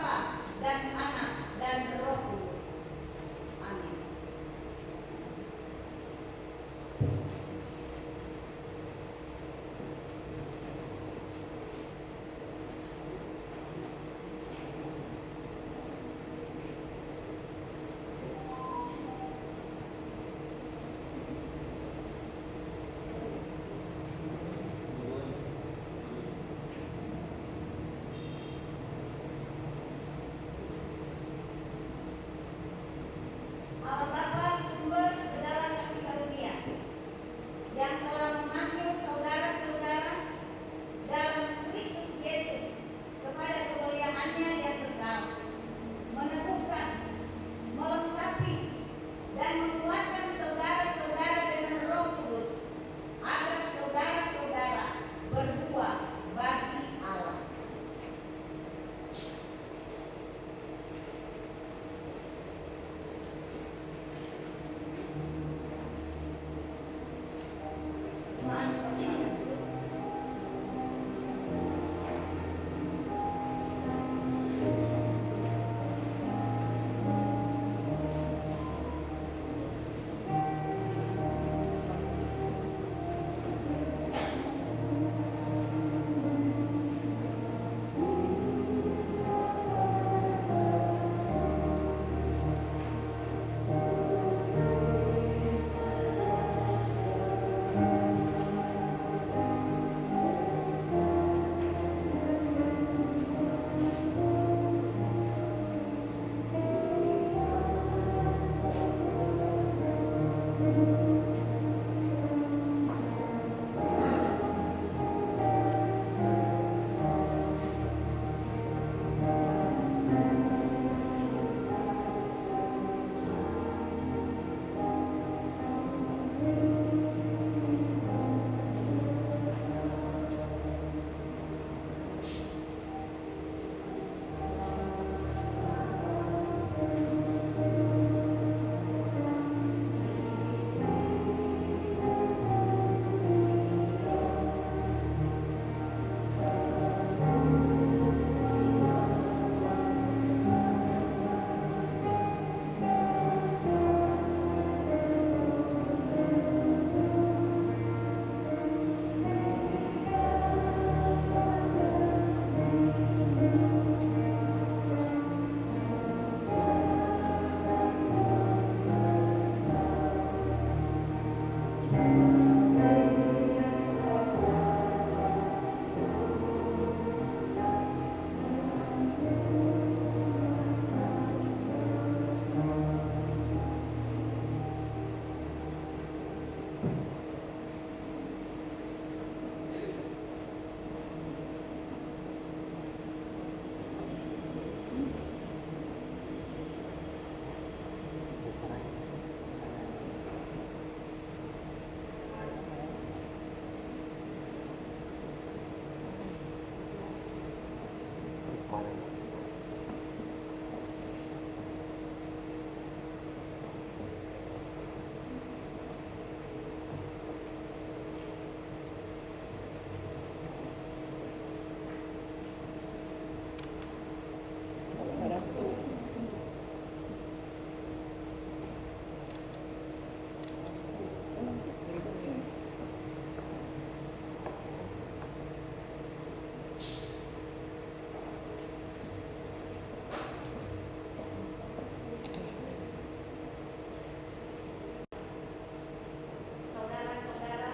Saudara-saudara,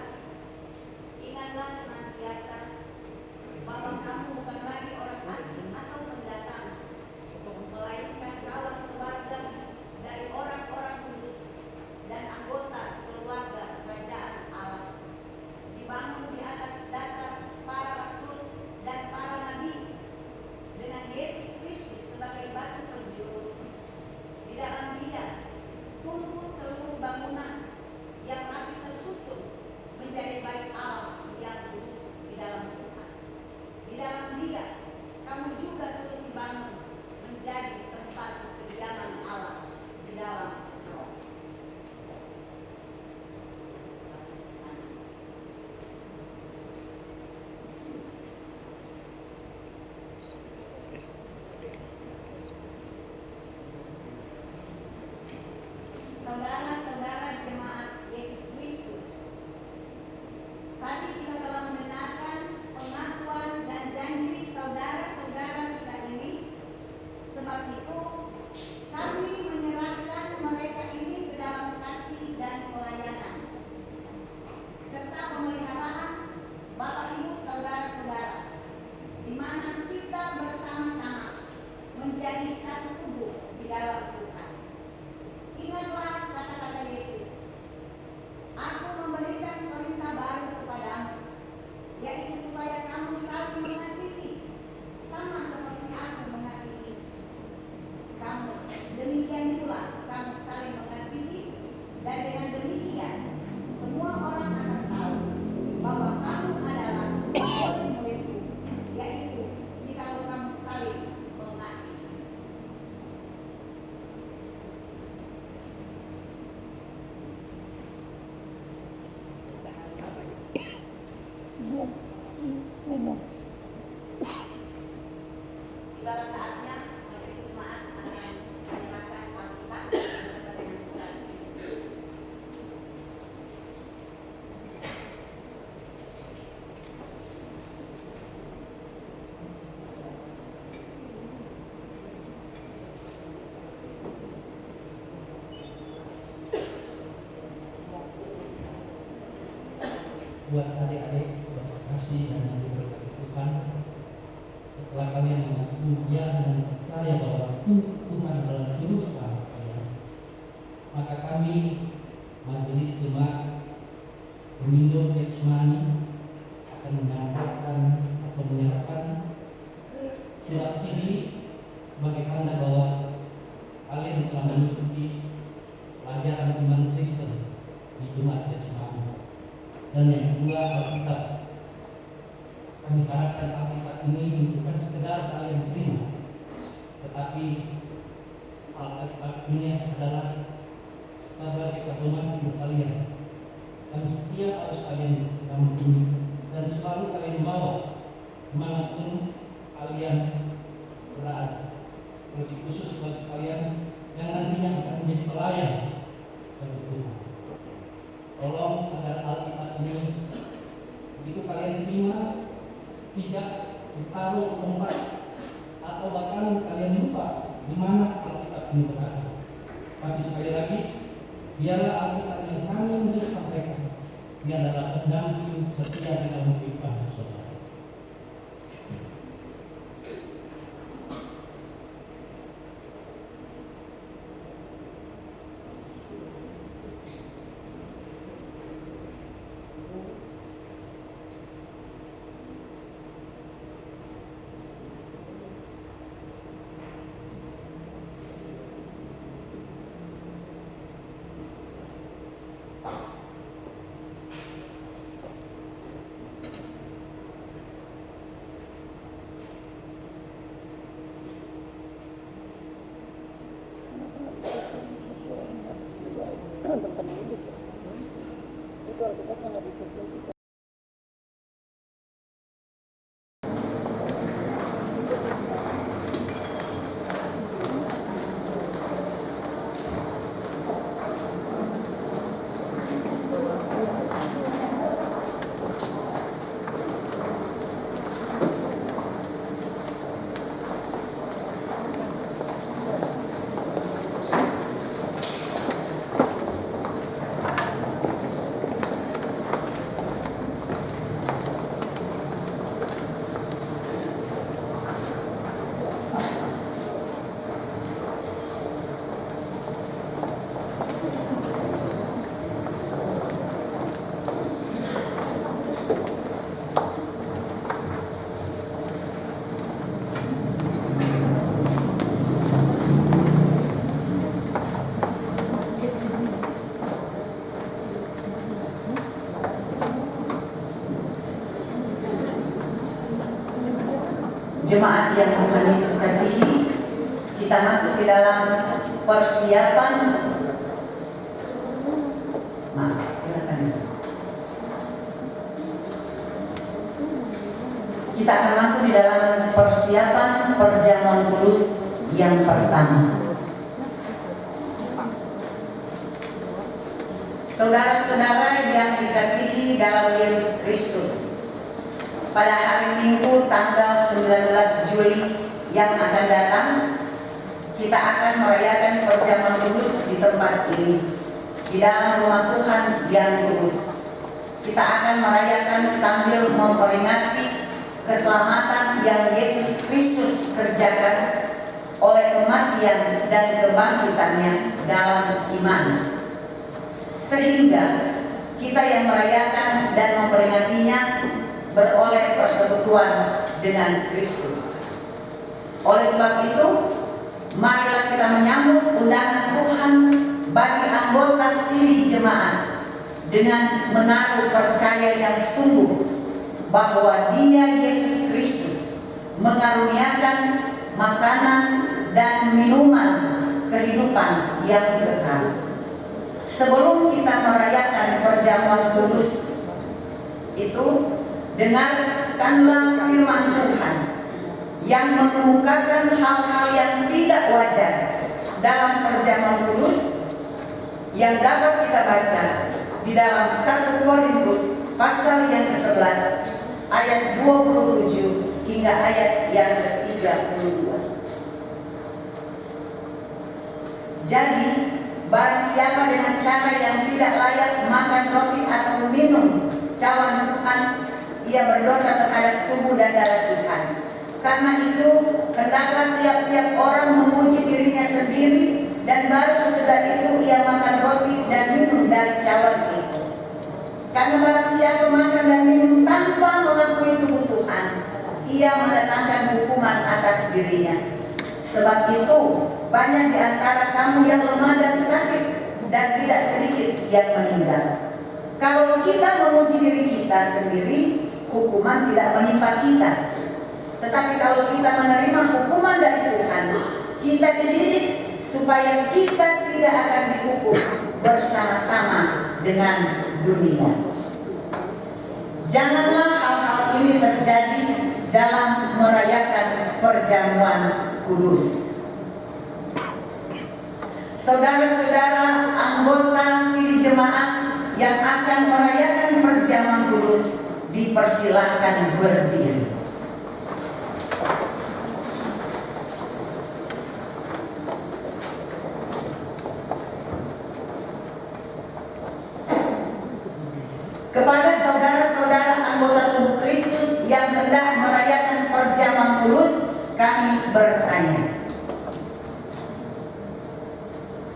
ingatlah senantiasa bahwa kamu bukan lagi orang asing atau pendatang, melainkan kawan sewarga dari orang-orang kudus dan anggota keluarga kerajaan Allah, dibangun di atas dasar para rasul dan para nabi, dengan Yesus Kristus sebagai batu penjuru. Di dalam Dia tumbuh seluruh bangunan yang rapi tersusun menjadi bait Allah yang kudus di dalam Tuhan. Di dalam Dia kamu juga turut dibangun menjadi tempat kediaman Allah di dalam Roh. Saudara-saudara jemaat Yesus Kristus, tadi kita telah mendengarkan pengakuan dan janji saudara-saudara kita ini. Sebab itu kami menyerahkan mereka ini ke dalam kasih dan pelayanan serta pemeliharaan Bapak Ibu saudara-saudara, di mana kita bersama-sama menjadi satu tubuh di dalam Tuhan. Ingatlah kata-kata Yesus, Aku memberikan perintah baru kepadamu, yaitu supaya kamu saling mengasihi, sama seperti Aku mengasihi kamu. Demikian pula kamu saling mengasihi, dan dengan demikian semua orang akan tahu bahwa kamu adalah murid-muridku, yaitu jikalau kamu saling mengasihi. Tiba saatnya majelis jemaat akan menyerahkan Alkitab beserta dengan surat sini. Buat adik-adik yang kasih dan yang diberkati Tuhan, setelah kalian mengaku ya dan percaya bahwa Tuhan adalah juru selamat kalian, maka kami majelis jemaat Pemindo Getsemani akan menyampaikan atau menyerahkan surat sini sebagai tanda bahwa kalian telah mengikuti pelajaran iman Kristen di Jemaat Getsemani. Dan yang kedua, Alkitab. Kami harapkan Alkitab ini bukan sekedar kalian terima, tetapi Alkitab ini adalah sebagai pedoman hidup kalian. Dan setiap harus kalian dampingi dan selalu kalian bawa dimanapun kalian berada. Lebih khusus bagi kalian yang nantinya akan menjadi pelayan bagi Tuhan. Tolong agar Alkitab ini begitu kalian terima tidak ditaruh tempat atau bahkan kalian lupa di mana Alkitab ini berada. Tapi sekali lagi, biarlah Alkitab yang kami untuk sampaikan dia adalah pendamping setia di dalam kehidupan saudara. Jemaat yang Tuhan Yesus kasihi, kita masuk di dalam persiapan. Silakan. Kita akan masuk di dalam persiapan perjamuan kudus yang pertama. Saudara-saudara yang dikasihi dalam Yesus Kristus, pada hari Minggu tanggal 19 Juli yang akan datang, kita akan merayakan perjamuan kudus di tempat ini, di dalam rumah Tuhan yang kudus. Kita akan merayakan sambil memperingati keselamatan yang Yesus Kristus kerjakan oleh kematian dan kebangkitannya dalam iman. Sehingga kita yang merayakan dan memperingatinya beroleh persekutuan dengan Kristus. Oleh sebab itu, marilah kita menyambut undangan Tuhan bagi anggota siri jemaat dengan menaruh percaya yang sungguh bahwa Dia Yesus Kristus mengaruniakan makanan dan minuman kehidupan yang kekal. Sebelum kita merayakan perjamuan kudus itu, dengarkanlah firman Tuhan yang mengemukakan hal-hal yang tidak wajar dalam perjamuan kudus yang dapat kita baca di dalam 1 Korintus pasal yang ke-11 ayat 27 hingga ayat yang ke-32. Jadi, barang siapa dengan cara yang tidak layak makan roti atau minum cawan Tuhan, ia berdosa terhadap tubuh dan darah Tuhan. Karena itu, hendaklah tiap-tiap orang memuji dirinya sendiri, dan baru sesudah itu ia makan roti dan minum dari cawan itu. Karena barang siapa makan dan minum tanpa mengakui tubuh Tuhan, ia mendatangkan hukuman atas dirinya. Sebab itu, banyak di antara kamu yang lemah dan sakit, dan tidak sedikit yang meninggal. Kalau kita memuji diri kita sendiri, hukuman tidak menimpa kita. Tetapi kalau kita menerima hukuman dari Tuhan, kita dididik supaya kita tidak akan dihukum bersama-sama dengan dunia. Janganlah hal-hal ini terjadi dalam merayakan perjamuan kudus. Saudara-saudara anggota siri jemaat yang akan merayakan perjamuan kudus, dipersilahkan berdiri. Kepada saudara-saudara anggota tubuh Kristus yang hendak merayakan perjamuan kudus, kami bertanya.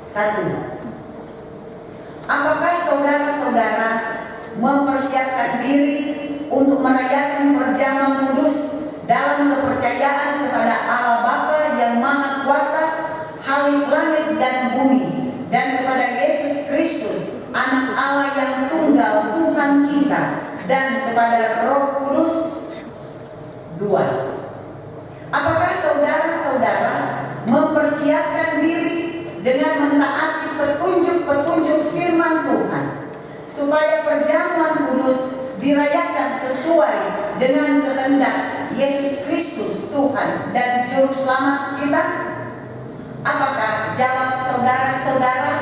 1. Apakah saudara-saudara mempersiapkan diri untuk merayakan perjamuan kudus dalam kepercayaan kepada Allah Bapa yang Maha Kuasa, Halik langit dan bumi, dan kepada Yesus Kristus, Anak Allah yang tunggal Tuhan kita, dan kepada Roh Kudus? 2. Apakah saudara-saudara mempersiapkan diri dengan mentaati petunjuk-petunjuk firman Tuhan supaya perjamuan kudus dirayakan sesuai dengan kehendak Yesus Kristus Tuhan dan Juru Selamat kita? Apakah jawab saudara-saudara?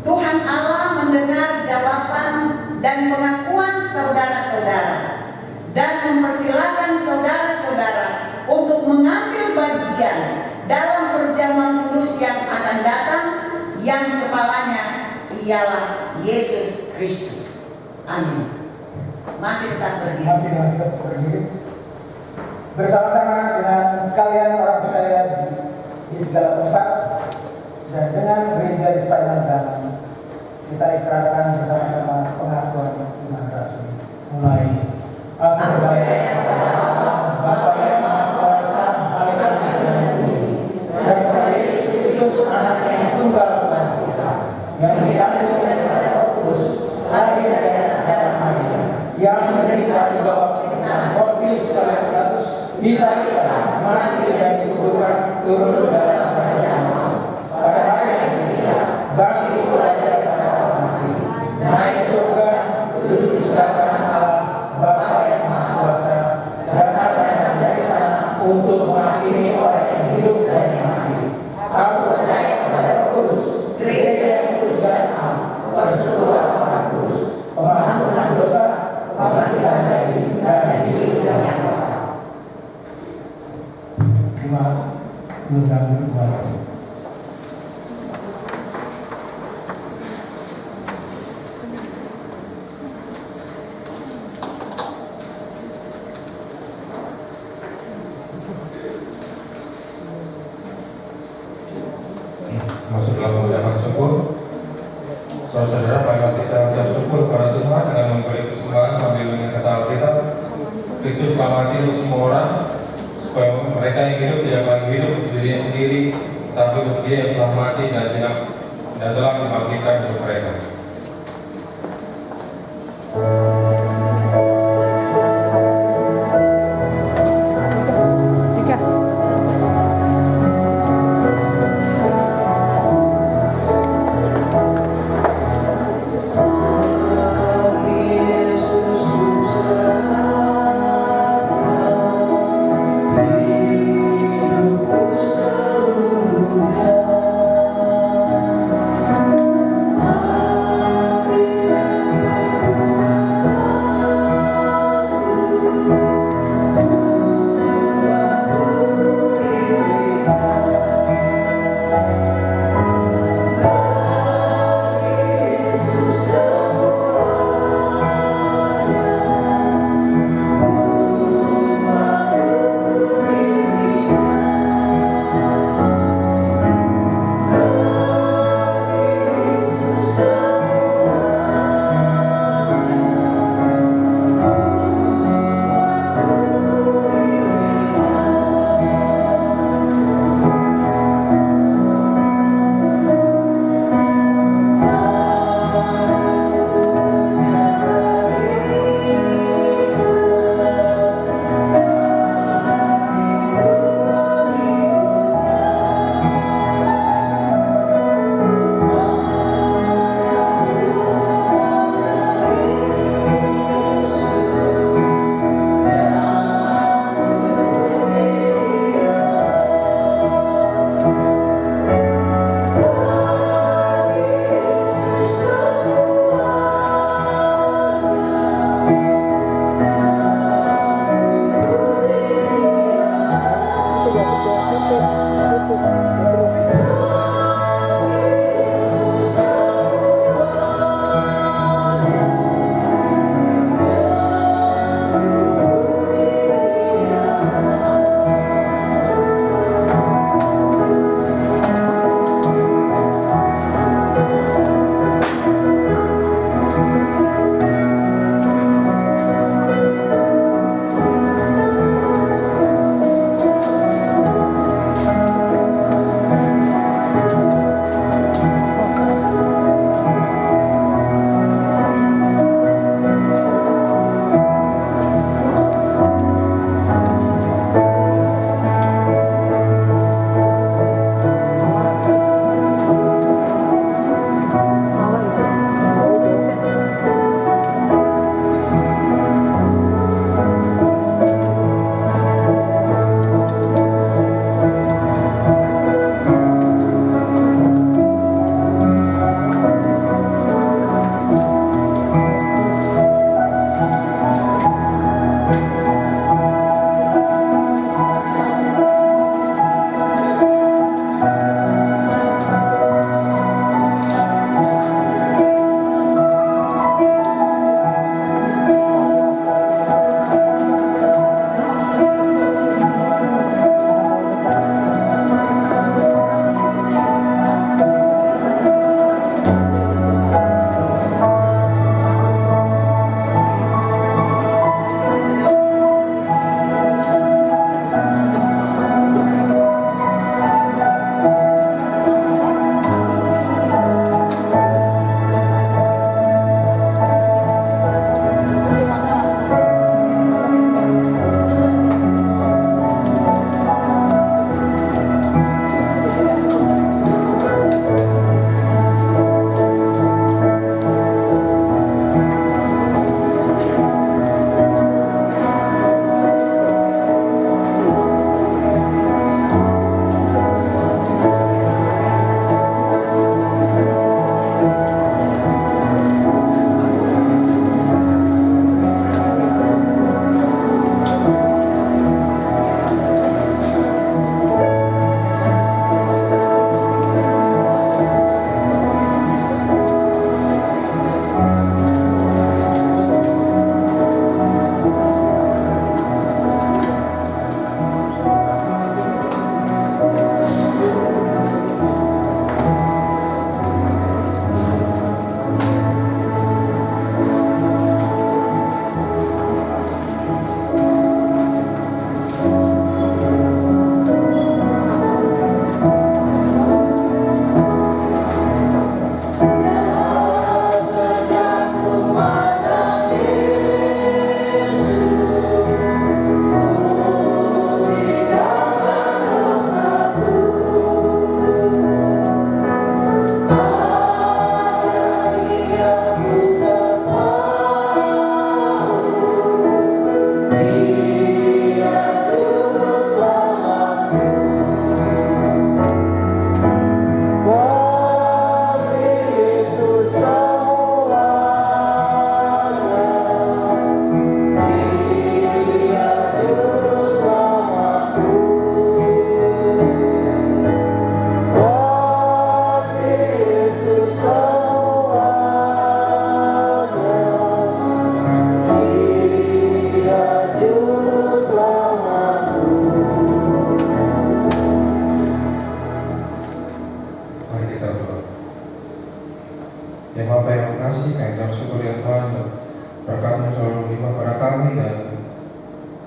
Tuhan Allah mendengar jawaban dan pengakuan saudara-saudara dan mempersilahkan saudara-saudara untuk mengambil bagian dalam perjamuan kudus yang akan datang, yang kepalanya ialah Yesus Kristus. Amin. Masih tetap berdiri. Masih tetap berdiri. Bersama-sama dengan sekalian orang percaya di segala tempat dan dengan gereja di sepanjang zaman, kita ikrarkan bersama-sama pengakuan iman rasmi. Mulai. Aku percaya kepada Allah, Bapa yang Maha Kuasa, Bapa dan Bumi, dan kepada Yesus Kristus, Anak yang tunggal Tuhan kita, yang dikandung daripada Roh Kudus, lahir dari darah Maria, yang menderita di bawah pemerintahan Pontius Pilatus, disalibkan, mati dan dikuburkan, turun ke dalam kerajaan maut. Pada hari yang ketiga, bangkit dari antara orang mati, naik ke surga, duduk di sebelah kanan Allah, Bapa yang Maha Kuasa, dan akan datang dari sana untuk mengakhiri orang yang hidup dan yang mati. Aku percaya kepada Roh Kudus, gereja yang kudus dan am, persekutuan orang kudus, pengampunan dosa, pengadilan dari dan hidup yang kekal. Terima kasih. Masuklah mengucapkan syukur. Saudara-saudara, marilah kita ucap syukur kepada Tuhan dengan memberi persembahan sambil mengingat Alkitab. Kristus telah mati untuk semua orang, supaya mereka yang hidup tidak lagi hidup untuk dirinya sendiri, tapi untuk Dia yang telah mati dan telah dibangkitkan untuk mereka. Hidupku seluruhnya.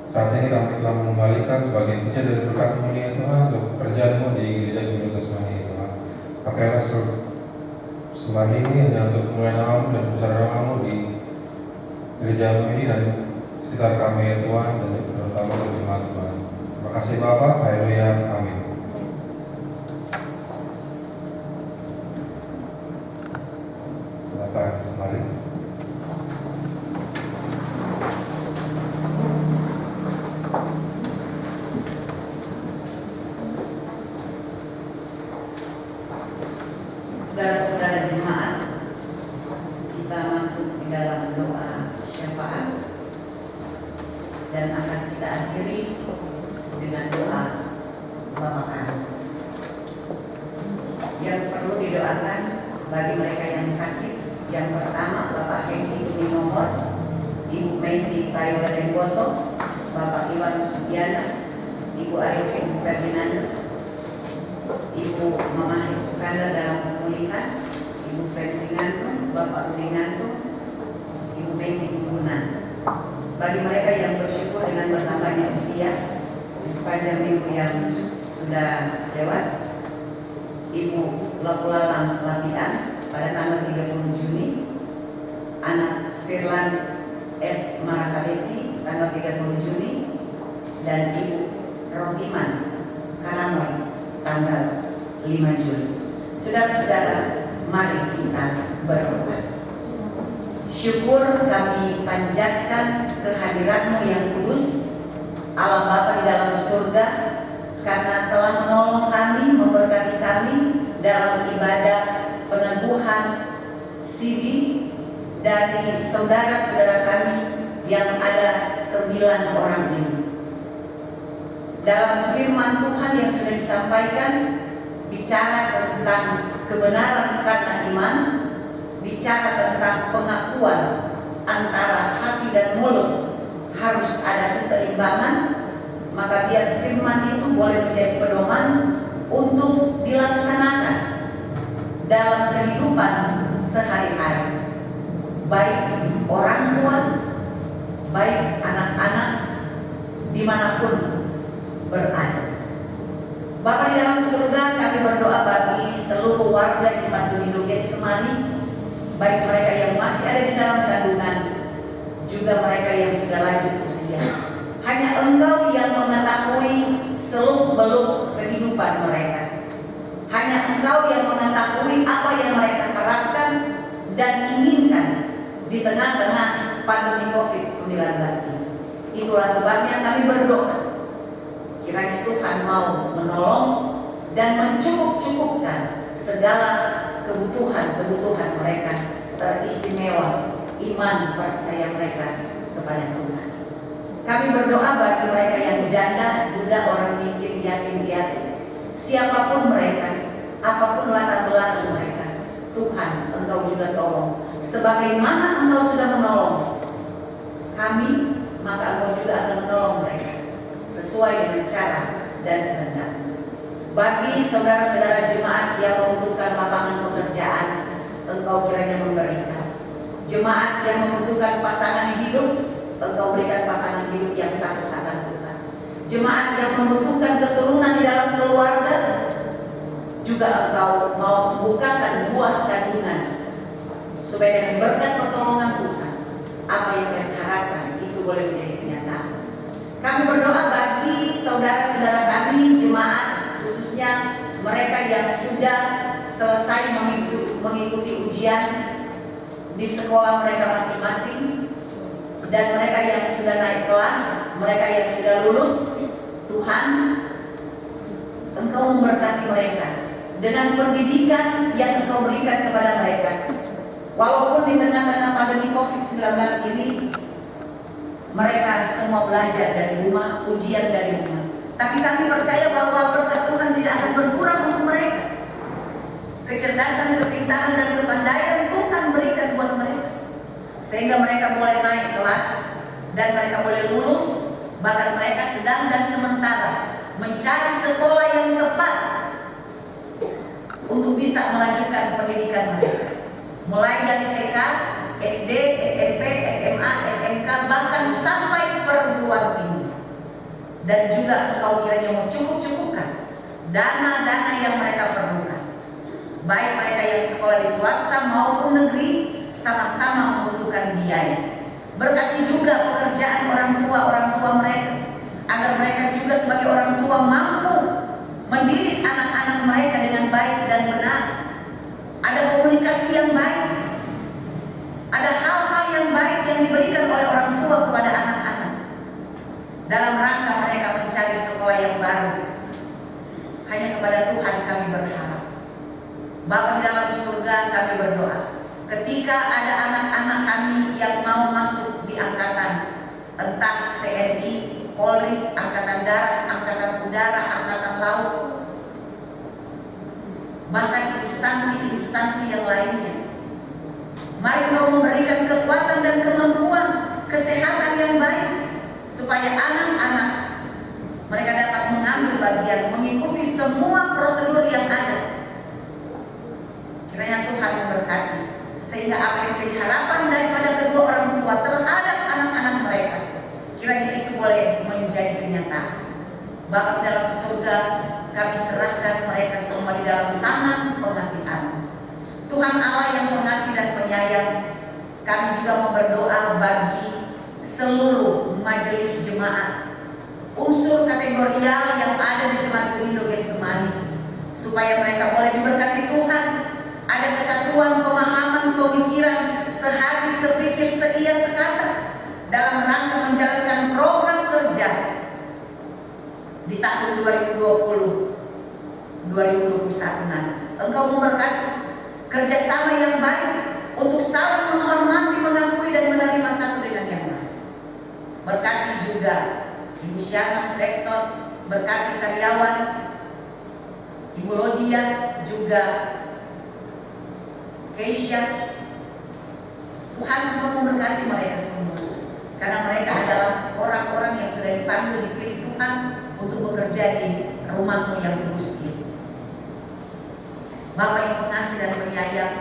Saat ini kami telah mengembalikan sebagian kecil dari berkat-Mu ya Tuhan untuk pekerjaan-Mu di gereja Gubernur Kesembah ya Tuhan. Pakailah sembah ini hanya untuk kemuliaan nama-Mu dan besar nama-Mu di gereja-Mu ini dan sekitar kami ya Tuhan, dan terutama untuk jemaat Tuhan. Terima kasih Bapa, haleluya, amin. Silakan kembali. Saudara-saudara jemaat, kita masuk di dalam doa syafaat dan akan kita akhiri dengan doa Bapa Kami. Yang perlu didoakan bagi mereka yang sakit, yang pertama Bapak Hengki Tumimohon, Ibu Menti Tayola Demboto, Bapak Iwan Sudiana, Ibu Arifin Ferdinandus, Ibu Mama Sukanda dalam pemulihan, Ibu Frensi Ngantung, Bapak Udi Ngantung, Ibu Menti Gugunan. Bagi mereka yang bersyukur dengan bertambahnya usia di sepanjang minggu yang sudah lewat, Ibu Lapulalang Lapian pada tanggal 30 Juni, anak Firlan S. Marasabesi tanggal 30 Juni, dan Ibu Rohiman Karamoy tanggal 5 Juli. Saudara-saudara, mari kita berdoa. Syukur kami panjatkan kehadirat-Mu yang kudus, Allah Bapa di dalam surga, karena telah menolong kami, memberkati kami dalam ibadah peneguhan CD dari saudara-saudara kami yang ada 9 orang ini. Dalam firman Tuhan yang sudah disampaikan, bicara tentang kebenaran karena iman, bicara tentang pengakuan antara hati dan mulut harus ada keseimbangan, maka biar firman itu boleh menjadi pedoman untuk dilaksanakan dalam kehidupan sehari-hari, baik orang tua, baik anak-anak, dimanapun berada. Bapa di dalam surga, kami berdoa bagi seluruh warga Jemaat Gubernur Getsemani, baik mereka yang masih ada di dalam kandungan, juga mereka yang sudah lanjut usia. Hanya Engkau yang mengetahui seluk-beluk kehidupan mereka. Hanya Engkau yang mengetahui apa yang mereka harapkan dan inginkan di tengah-tengah pandemi COVID-19 ini. Itulah sebabnya kami berdoa, kiranya Tuhan mau menolong dan mencukup-cukupkan segala kebutuhan-kebutuhan mereka, teristimewa iman percaya mereka kepada Tuhan. Kami berdoa bagi mereka yang janda, duda, orang miskin, yatim piatu, siapapun mereka, apapun latar belakang mereka, Tuhan Engkau juga tolong. Sebagaimana Engkau sudah menolong kami, maka Engkau juga akan menolong mereka sesuai dengan cara dan kehendak. Bagi saudara-saudara jemaat yang membutuhkan lapangan pekerjaan, Engkau kiranya memberikan. Jemaat yang membutuhkan pasangan hidup, Engkau berikan pasangan hidup yang takut akan Tuhan. Jemaat yang membutuhkan keturunan di dalam keluarga, juga Engkau mau membukakan buah kandungan, supaya dengan berkat pertolongan Tuhan, apa yang mereka harapkan itu boleh menjadi kenyataan. Kami berdoa bagi saudara-saudara kami jemaat, khususnya mereka yang sudah selesai mengikuti ujian di sekolah mereka masing-masing, dan mereka yang sudah naik kelas, mereka yang sudah lulus. Tuhan, Engkau memberkati mereka dengan pendidikan yang Engkau berikan kepada mereka. Walaupun di tengah-tengah pandemi COVID-19 ini mereka semua belajar dari rumah, ujian dari rumah, tapi kami percaya bahwa berkat Tuhan tidak akan berkurang untuk mereka. Kecerdasan, kepintaran, dan kepandaian Tuhan berikan buat mereka, sehingga mereka boleh naik kelas dan mereka boleh lulus. Bahkan mereka sedang dan sementara mencari sekolah yang tepat untuk bisa melanjutkan pendidikan mereka, mulai dari TK, SD, SMP, SMA, SMK, bahkan sampai perguruan tinggi. dan juga Engkau kiranya mencukup-cukupkan dana-dana yang mereka perlukan. Baik mereka yang sekolah di swasta maupun negeri sama-sama membutuhkan biaya. Berkati juga pekerjaan orang tua mereka, agar mereka juga sebagai orang tua mampu mendidik anak-anak mereka dengan baik dan benar. Ada komunikasi yang baik, ada hal-hal yang baik yang diberikan oleh orang tua kepada anak-anak dalam rangka mereka mencari sekolah yang baru. Hanya kepada Tuhan kami berharap. Bapa di dalam surga, kami berdoa ketika ada anak-anak kami yang mau masuk di angkatan, entah TNI, Polri, Angkatan Darat, Angkatan Udara, Angkatan Laut, bahkan instansi-instansi yang lainnya. Mari Engkau memberikan kekuatan dan kemampuan, kesehatan yang baik, supaya anak-anak mereka dapat mengambil bagian, mengikuti semua prosedur yang ada. Kiranya Tuhan memberkati, sehingga apa yang menjadi harapan daripada kedua orang tua terhadap anak-anak mereka, kiranya itu boleh menjadi kenyataan. Bapa di dalam surga, kami serahkan mereka semua di dalam tangan pengasihan Tuhan Allah yang pengasih dan penyayang. Kami juga mau berdoa bagi seluruh majelis jemaat, unsur kategorial yang ada di Jemaat Gerindo Getsemani, supaya mereka boleh diberkati Tuhan, ada kesatuan pemahaman, pemikiran, sehati, sepikir, seia, sekata dalam rangka menjalankan program kerja di tahun 2020-2021 nanti. Engkau memberkati kerjasama yang baik untuk saling menghormati, mengakui dan menerima satu dengan yang lain. Berkati juga Ibu Syana, Veston, berkati karyawan, Ibu Lodia, juga Keisha. Tuhan Engkau memberkati mereka semua, karena mereka adalah orang-orang yang sudah dipanggil, dipilih Tuhan untuk bekerja di rumah-Mu yang kudus ini. Bapa yang pengasih dan penyayang,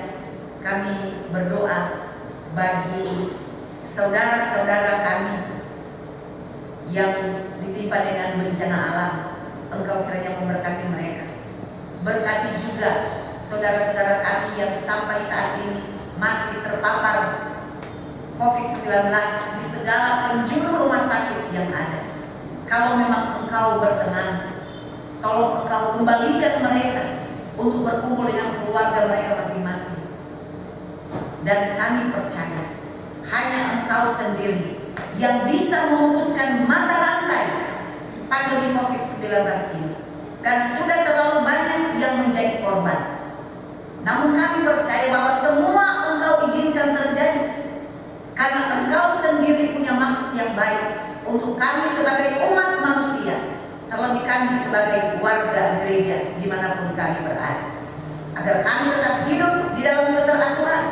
kami berdoa bagi saudara-saudara kami yang ditimpa dengan bencana alam. Engkau kiranya memberkati mereka. Berkati juga saudara-saudara kami yang sampai saat ini masih terpapar COVID-19 di segala penjuru rumah sakit yang ada. Kalau memang Engkau berkenan, tolong Engkau kembalikan mereka untuk berkumpul dengan keluarga mereka masing-masing. Dan kami percaya hanya Engkau sendiri yang bisa memutuskan mata rantai pandemi COVID-19 ini, karena sudah terlalu banyak yang menjadi korban. Namun kami percaya bahwa semua Engkau izinkan terjadi, karena Engkau sendiri punya maksud yang baik untuk kami sebagai umat manusia, terlebih kami sebagai warga gereja dimanapun kami berada, agar kami tetap hidup di dalam keteraturan,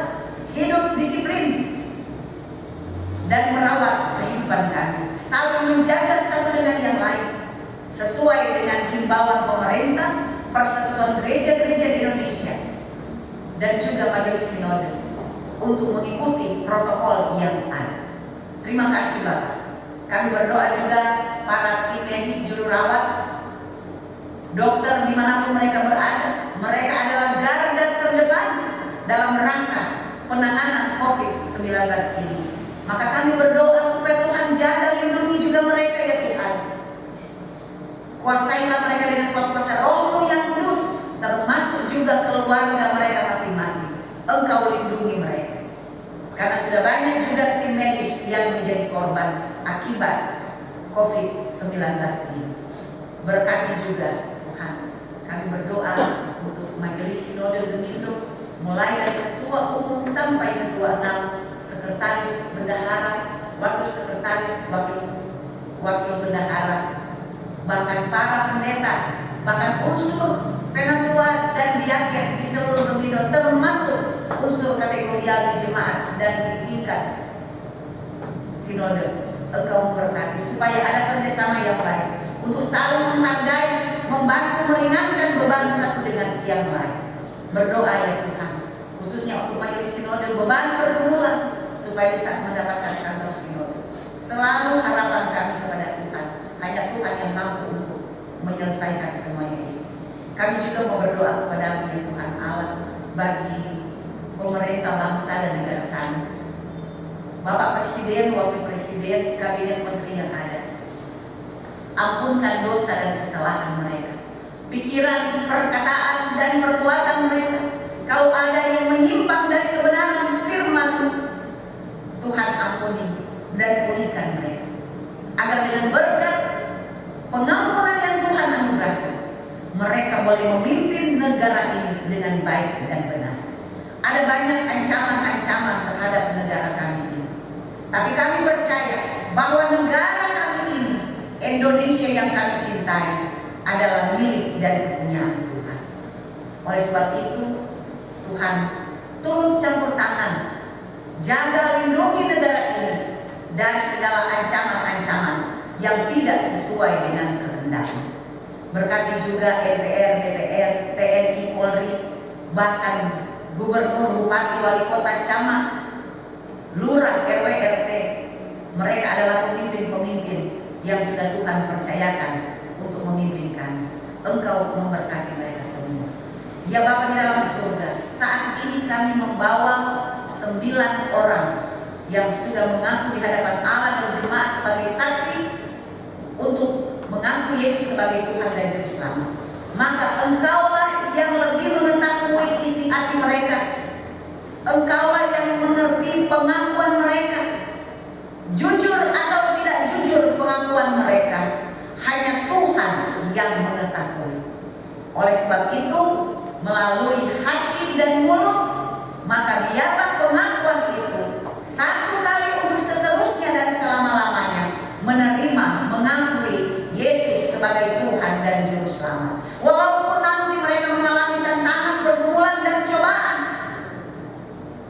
hidup disiplin, dan merawat kehidupan kami, saling menjaga satu dengan yang lain, sesuai dengan himbauan pemerintah, Persekutuan Gereja-Gereja di Indonesia, dan juga Majelis Sinode untuk mengikuti protokol yang ada. Terima kasih Bapak. Kami berdoa juga para tim medis, juru rawat, dokter dimanapun mereka berada. Mereka adalah garda terdepan dalam rangka penanganan COVID-19 ini. Maka kami berdoa supaya Tuhan jaga, lindungi juga mereka ya Tuhan. Kuasailah mereka dengan kuasa Roh-Mu yang kudus, termasuk juga keluarga mereka masing-masing. Engkau lindungi mereka, karena sudah banyak juga tim medis yang menjadi korban akibat COVID-19 ini. Berkati juga Tuhan. Kami berdoa untuk Majelis Sinode Gerindo, mulai dari Ketua Umum sampai Ketua 6, Sekretaris Bendahara, Wakil Sekretaris, Wakil Bendahara, bahkan para pendeta, bahkan unsur penatua dan diaken di seluruh Gerindo, termasuk unsur kategorial di jemaat dan di tingkat sinode. Engkau memberkati supaya ada kerjasama yang baik untuk saling menghargai, membantu meringankan beban satu dengan yang lain. Berdoa ya Tuhan, khususnya untuk Majelis Sinode, beban pergumulan supaya bisa mendapatkan kantor sinode. Selalu harapan kami kepada Tuhan, hanya Tuhan yang menyelesaikan semuanya ini. Kami juga mau berdoa kepada-Mu ya Tuhan Allah bagi pemerintah bangsa dan negara kami. Bapak Presiden, Wakil Presiden, Kabinet Menteri yang ada, ampunkan dosa dan kesalahan mereka, pikiran, perkataan, dan perbuatan mereka. Kalau ada yang menyimpang dari kebenaran firman, Tuhan ampuni dan pulihkan mereka, agar dengan berkat pengampunan yang Tuhan anugerahkan, mereka boleh memimpin negara ini dengan baik dan benar. Ada banyak ancaman-ancaman terhadap negara kami ini, tapi kami percaya bahwa negara kami ini, Indonesia yang kami cintai, adalah milik dan kepunyaan Tuhan. Oleh sebab itu, Tuhan turut campur tangan, jaga lindungi negara ini dari segala ancaman-ancaman yang tidak sesuai dengan kehendak-Mu. Berkati juga MPR, DPR, TNI, Polri, bahkan Gubernur, Bupati, Wali Kota, Camat, Lurah, RW, RT. Mereka adalah pemimpin-pemimpin yang sudah Tuhan percayakan untuk memimpin kami. Engkau memberkati mereka semua. Ya Bapa di dalam surga, saat ini kami membawa 9 orang yang sudah mengaku di hadapan Allah dan jemaat sebagai saksi untuk mengaku Yesus sebagai Tuhan dan Juru Selamat. Maka Engkaulah yang lebih mengetahui isi hati mereka. Engkaulah yang mengerti pengakuan mereka, jujur atau tidak jujur pengakuan mereka. Hanya Tuhan yang mengetahui. Oleh sebab itu, melalui hati dan mulut, maka biarlah pengakuan itu satu kali untuk seterusnya dan selama-lamanya menerima, mengakui Yesus sebagai Tuhan dan Juru Selamat. Walaupun nanti mereka mengalami tantangan, pergumulan dan cobaan,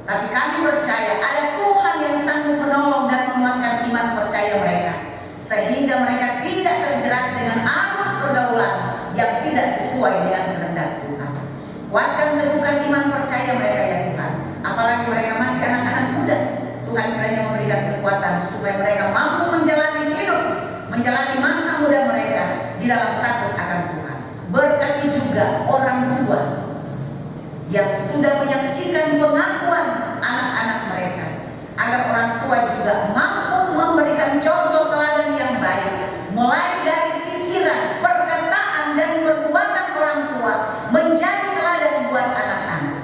tapi kami percaya ada Tuhan yang sanggup menolong dan menguatkan iman percaya mereka, sehingga mereka tidak terjerat dengan arus pergaulan yang tidak sesuai dengan kehendak Tuhan. Kuatkan teguhkan iman percaya mereka ya Tuhan. Apalagi mereka masih anak-anak muda. Tuhan kiranya memberikan kekuatan supaya mereka mampu menjalani hidup, menjalani masa muda mereka di dalam takut akan Tuhan. Berkati juga orang tua yang sudah menyaksikan pengakuan anak-anak mereka, agar orang tua juga mampu memberikan contoh teladan yang baik, mulai dari pikiran, perkataan, dan perbuatan orang tua menjadi teladan buat anak-anak,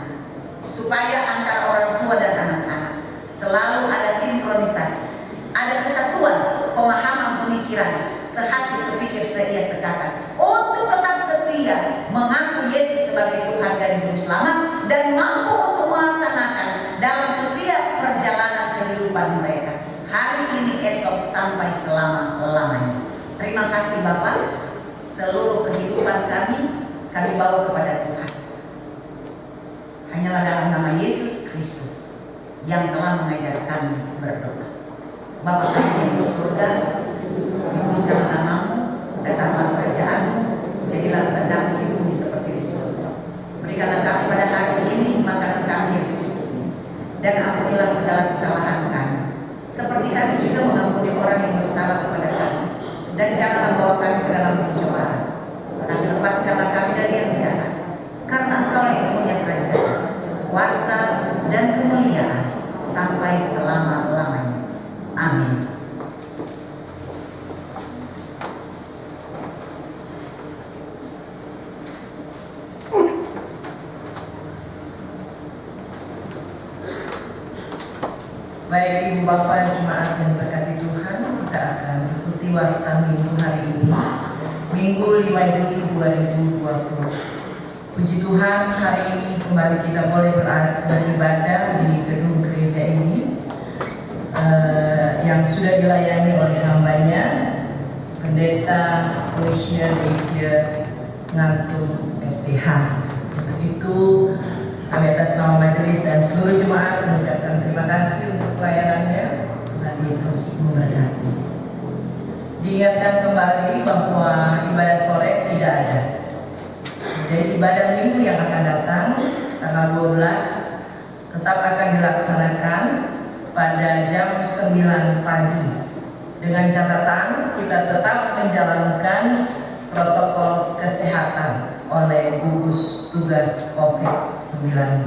supaya antara orang tua dan anak-anak selalu ada sinkronisasi, ada kesatuan, pemahaman pemikiran, sehati sepikir seia sekata, untuk tetap setia mengaku Yesus sebagai Tuhan dan Juru Selamat, dan mampu untuk melaksanakan dalam setiap perjalanan kehidupan mereka, hari ini, esok, sampai selama-lamanya. Terima kasih Bapak. Seluruh kehidupan kami bawa kepada Tuhan. Hanyalah dalam nama Yesus Kristus yang telah mengajar kami berdoa. Bapa kami yang di surga, dikuduskanlah nama-Mu, datanglah kerajaan-Mu, jadilah kehendak-Mu di bumi seperti di surga. Berikanlah kami pada hari ini makanan kami yang secukupnya, dan ampunilah segala kesalahan kami, seperti kami juga mengampuni orang yang bersalah kepada kami. Dan janganlah bawa kami ke dalam pencobaan, tetapi lepaskanlah kami dari yang jahat, karena Engkau yang punya kerajaan, kuasa, dan kemuliaan sampai selama-lamanya. Amin. Baik Ibu Bapak Jemaat yang berkati Tuhan, kita akan ikuti warta minggu hari ini, Minggu 5 Juli 2020. Puji Tuhan, hari ini kembali kita boleh beribadah di gedung gereja ini yang sudah dilayani oleh hambanya, Pendeta Commission Major Ngantung STH. Untuk itu, kami atas nama majelis dan seluruh jemaat mengucapkan terima kasih untuk pelayanannya. Tuhan Yesus memberkati. Diingatkan kembali bahwa ibadah sore tidak ada. Jadi ibadah minggu yang akan datang tanggal 12 tetap akan dilaksanakan pada jam 9 pagi. Dengan catatan kita tetap menjalankan protokol kesehatan oleh gugus tugas COVID-19.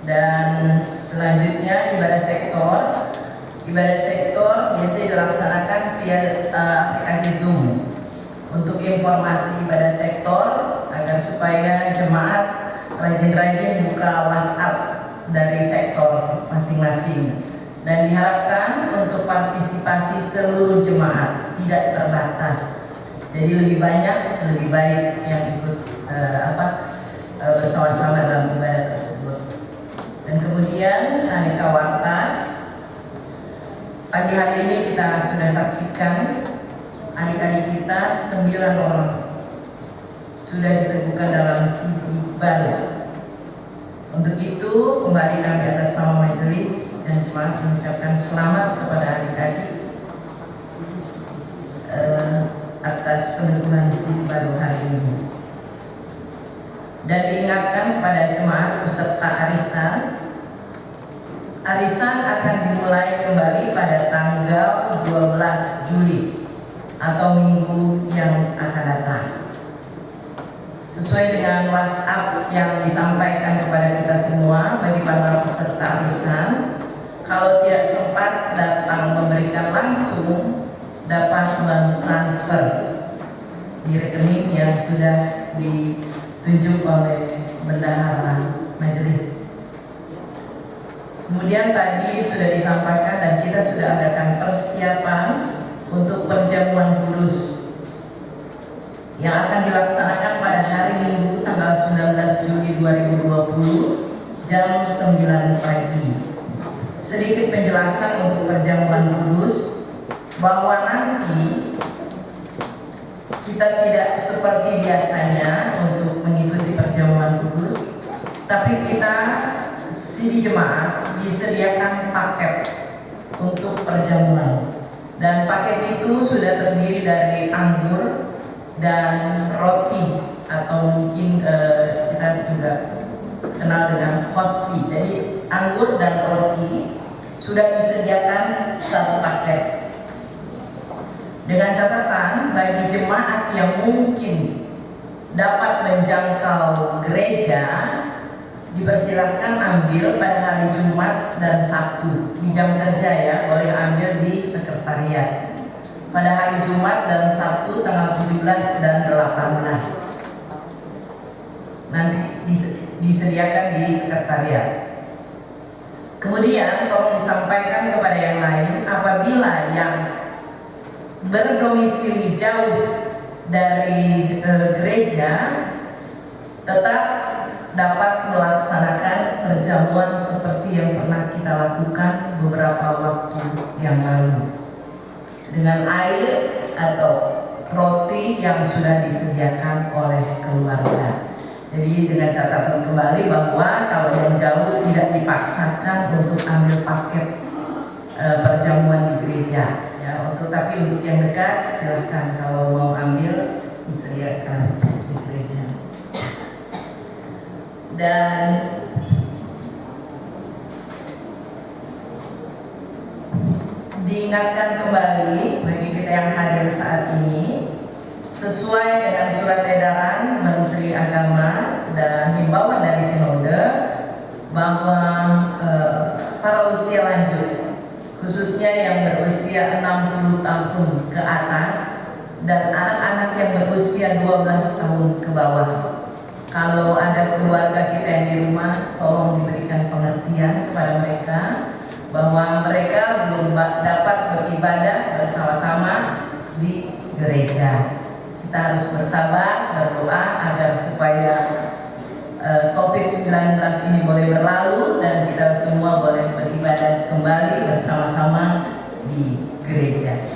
Dan selanjutnya ibadah sektor. Ibadah sektor biasanya dilaksanakan via aplikasi Zoom. Untuk informasi ibadah sektor agar supaya jemaat rajin-rajin buka WhatsApp dari sektor masing-masing. Dan diharapkan untuk partisipasi seluruh jemaat, tidak terbatas. Jadi lebih banyak, lebih baik yang ikut bersama-sama dalam ibadah tersebut. Dan kemudian aneka warta. Pagi hari ini kita sudah saksikan adik-adik kita 9 orang sudah diteguhkan dalam CD baru. Untuk itu kembali kami atas nama majelis dan jemaat mengucapkan selamat kepada adik-adik atas peneguhan CD baru hari ini. Dan diingatkan kepada jemaat peserta arisan akan dimulai kembali pada tanggal 12 Juli atau minggu yang akan datang. Sesuai dengan WhatsApp yang disampaikan kepada kita semua bagi para peserta arisan, kalau tidak sempat datang memberikan langsung, dapat mentransfer di rekening yang sudah ditunjuk oleh bendahara majelis. Kemudian tadi sudah disampaikan dan kita sudah adakan persiapan untuk perjamuan kudus yang akan dilaksanakan pada hari Minggu tanggal 19 Juli 2020 jam 9 pagi. Sedikit penjelasan untuk perjamuan kudus bahwa nanti kita tidak seperti biasanya untuk mengikuti perjamuan kudus, tapi kita di jemaat disediakan paket untuk perjamuan, dan paket itu sudah terdiri dari anggur dan roti atau mungkin kita juga kenal dengan khosti. Jadi anggur dan roti sudah disediakan satu paket. Dengan catatan bagi jemaat yang mungkin dapat menjangkau gereja, dipersilahkan ambil pada hari Jumat dan Sabtu di jam kerja ya, boleh ambil di sekretariat pada hari Jumat dan Sabtu tanggal 17 dan 18 nanti disediakan di sekretariat. Kemudian tolong disampaikan kepada yang lain, apabila yang berdomisili jauh dari gereja tetap dapat melaksanakan perjamuan seperti yang pernah kita lakukan beberapa waktu yang lalu dengan air atau roti yang sudah disediakan oleh keluarga. Jadi dengan catatan kembali bahwa kalau yang jauh tidak dipaksakan untuk ambil paket perjamuan di gereja ya, tapi untuk yang dekat silahkan kalau mau ambil disediakan di gereja. Dan diingatkan kembali bagi kita yang hadir saat ini, sesuai dengan surat edaran Menteri Agama dan himbauan dari Sinode bahwa para usia lanjut, khususnya yang berusia 60 tahun ke atas dan anak-anak yang berusia 12 tahun ke bawah, kalau ada keluarga kita yang di rumah, tolong diberikan pengertian kepada mereka bahwa mereka belum dapat beribadah bersama-sama di gereja. Kita harus bersabar, berdoa agar supaya COVID-19 ini boleh berlalu dan kita semua boleh beribadah kembali bersama-sama di gereja.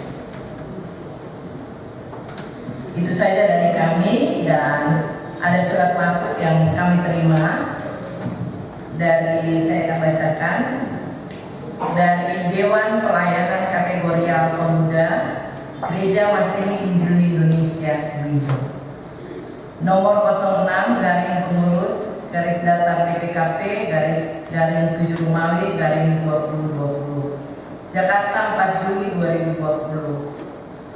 Itu saja dari kami, dan ada surat masuk yang kami terima dari, saya akan bacakan, dari Dewan Pelayanan Kategorial Pemuda Gereja Maseni Injil Indonesia Windo, nomor 06 garing pengurus garis datar BPKP garing 7 Romawi garing 2020, Jakarta 4 Juli 2020.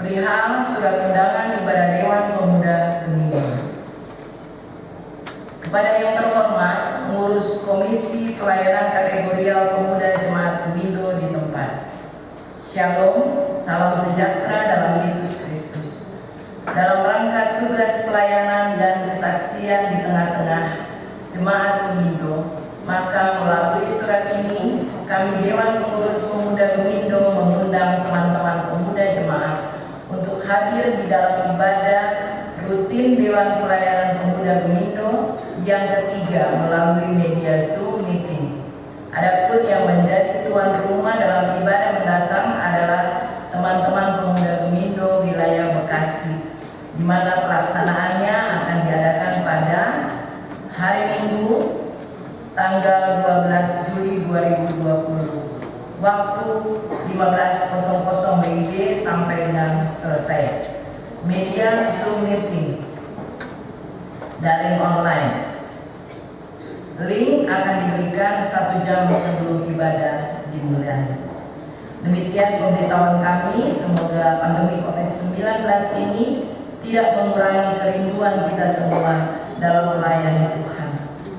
perihal surat undangan ibadah Dewan Pemuda Gemindo. Kepada yang terhormat, mengurus Komisi Pelayanan Kategorial Pemuda Jemaat Gemindo di tempat. Shalom, salam sejahtera dalam Yesus Kristus. Dalam rangka tugas pelayanan dan kesaksian di tengah-tengah Jemaat Gemindo, maka melalui surat ini, kami Dewan Pengurus Pemuda Gemindo mengundang teman-teman pemuda jemaat untuk hadir di dalam ibadah rutin Dewan Pelayanan Pemuda Gemindo yang ketiga melalui media Zoom meeting. Adapun yang menjadi tuan rumah dalam ibadah mendatang adalah teman-teman pemuda Gemindo wilayah Bekasi, di mana pelaksanaannya akan diadakan pada hari Minggu tanggal 12 Juli 2020 waktu 15.00 WIB sampai dengan selesai. Media Zoom meeting daring online. Link akan diberikan 1 jam sebelum ibadah dimulai. Demikian pemberitahuan kami. Semoga pandemi COVID-19 ini tidak mengurangi kerinduan kita semua dalam melayani Tuhan.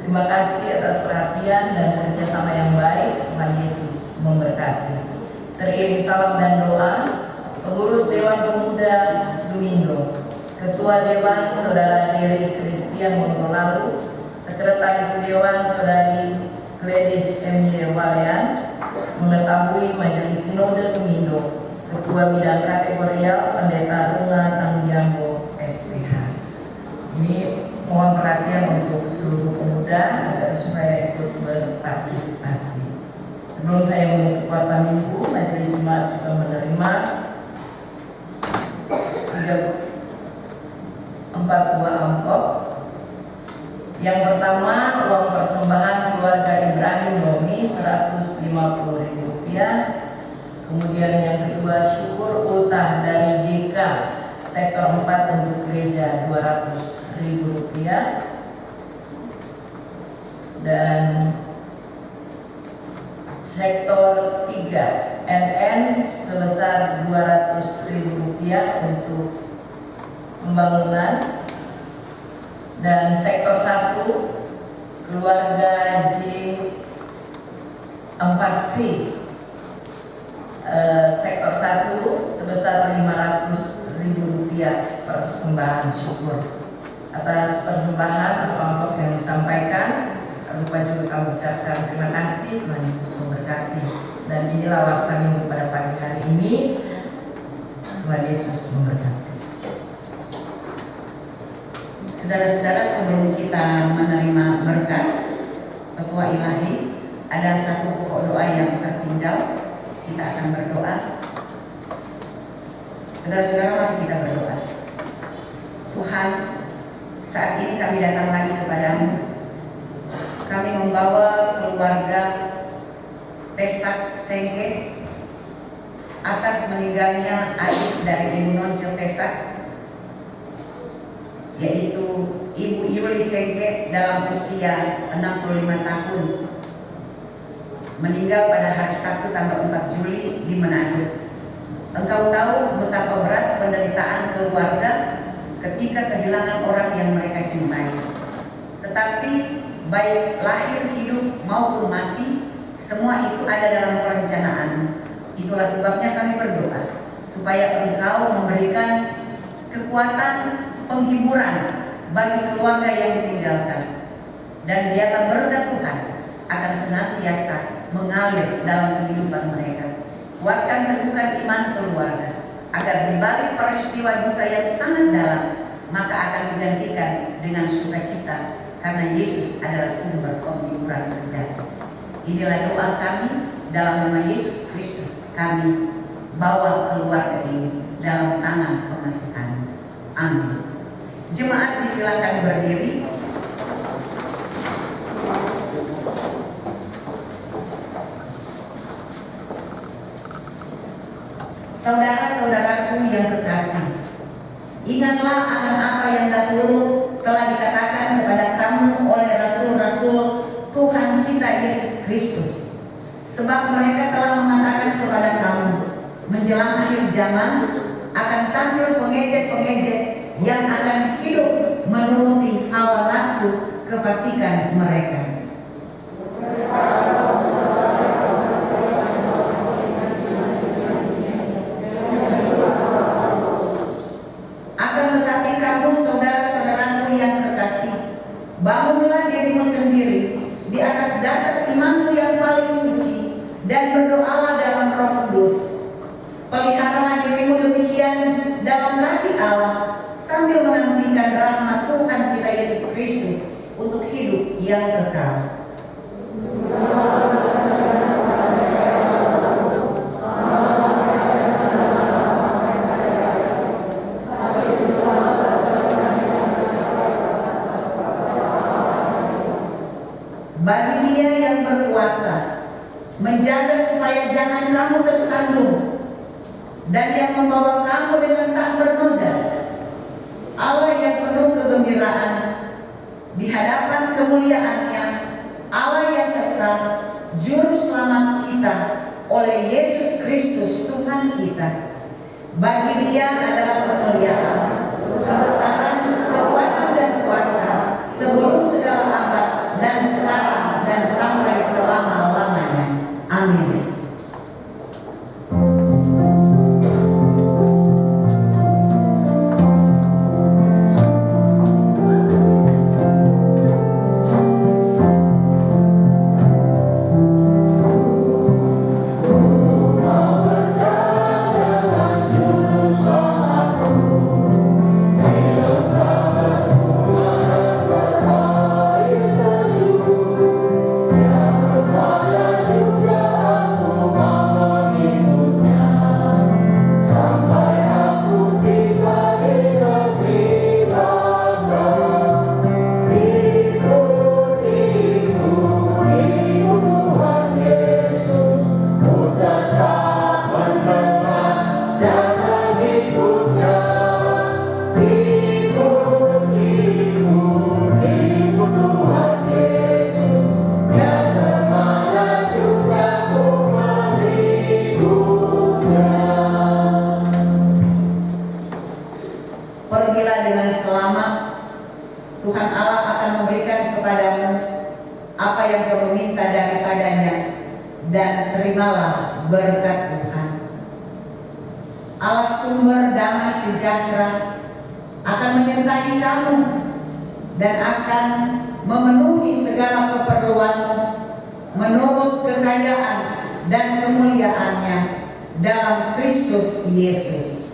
Terima kasih atas perhatian dan kerjasama yang baik. Tuhan Yesus memberkati. Teriring salam dan doa, pengurus Dewan Pemuda Gemindo, Ketua Dewan Saudara Dery Christian Monggolalu, Sekretaris Dewan Saudari Gladys M.Y. Walian, mengetahui Majelis Sinode Gemindo, Ketua Bidang Kategorial Pendeta Runga Tanggiambo STH. Ini mohon perhatian untuk seluruh pemuda agar supaya ikut berpartisipasi. Sebelum saya menutup khotbah minggu, Majelis Jemaat juga menerima 4 buah amplop. Yang pertama, uang persembahan keluarga Ibrahim Domi Rp150.000. Kemudian yang kedua, syukur ultah dari GK Sektor 4 untuk gereja Rp200.000. Dan Sektor 3 NN sebesar Rp200.000 untuk pembangunan. Dan Sektor 1 keluarga J4P Sektor 1 sebesar Rp500.000 persembahan syukur. Atas persembahan atau amplop yang disampaikan, lupa juga kami ucapkan terima kasih. Tuhan Yesus memberkati. Dan inilah waktu kami pada pagi hari ini. Tuhan Yesus memberkati. Saudara-saudara, sebelum kita menerima berkat Ketua Ilahi, ada satu pokok doa yang tertinggal. Kita akan berdoa. Saudara-saudara, mari kita berdoa. Tuhan, saat ini kami datang lagi kepadamu. Kami membawa keluarga Pesak Sengke atas meninggalnya adik dari Ibu Nonce Pesak, yaitu Ibu Yuli Sengke dalam usia 65 tahun, meninggal pada hari Sabtu tanggal 4 Juli di Manado. Engkau tahu betapa berat penderitaan keluarga ketika kehilangan orang yang mereka cintai. Tetapi baik lahir, hidup maupun mati, semua itu ada dalam perencanaan. Itulah sebabnya kami berdoa supaya Engkau memberikan kekuatan penghiburan bagi keluarga yang ditinggalkan, dan biarlah berkat Tuhan akan senantiasa mengalir dalam kehidupan mereka. Kuatkan teguhkan iman keluarga agar di balik peristiwa duka yang sangat dalam, maka akan digantikan dengan sukacita karena Yesus adalah sumber penghiburan sejati. Inilah doa kami dalam nama Yesus Kristus. Kami bawa keluarga ini dalam tangan pengasihan. Amin. Jemaat disilakan berdiri. Saudara-saudaraku yang kekasih, ingatlah akan apa yang dahulu telah dikatakan kepada kamu oleh rasul-rasul Tuhan kita Yesus Kristus. Sebab mereka telah mengatakan kepada kamu, menjelang akhir zaman akan memanggil pengejek-pengejek yang akan hidup menuruti hawa nafsu kefasikan mereka. Akan tetapi kamu saudara-saudaraku yang kekasih, bangunlah dirimu sendiri di atas dasar imanmu yang paling suci dan berdoalah dalam Roh Kudus. Peliharalah dirimu demikian dalam kasih Allah sambil menantikan rahmat Tuhan kita Yesus Kristus untuk hidup yang kekal. Bagi Dia yang berkuasa menjaga supaya jangan kamu tersandung dan yang membawa kamu dengan tak bernoda, Allah yang penuh kegembiraan di hadapan kemuliaannya, Allah yang esa, juru selamat kita oleh Yesus Kristus Tuhan kita. Bagi Dia adalah kemuliaan, kebesaran, kekuatan dan kuasa sebelum segala abad dan sekarang dan sampai selama-lamanya. Amin. Pergilah dengan selamat. Tuhan Allah akan memberikan kepadamu apa yang kau minta daripadanya, dan terimalah berkat Tuhan. Allah sumber damai sejahtera akan menyertai kamu dan akan memenuhi segala keperluanmu menurut kekayaan dan kemuliaannya dalam Kristus Yesus.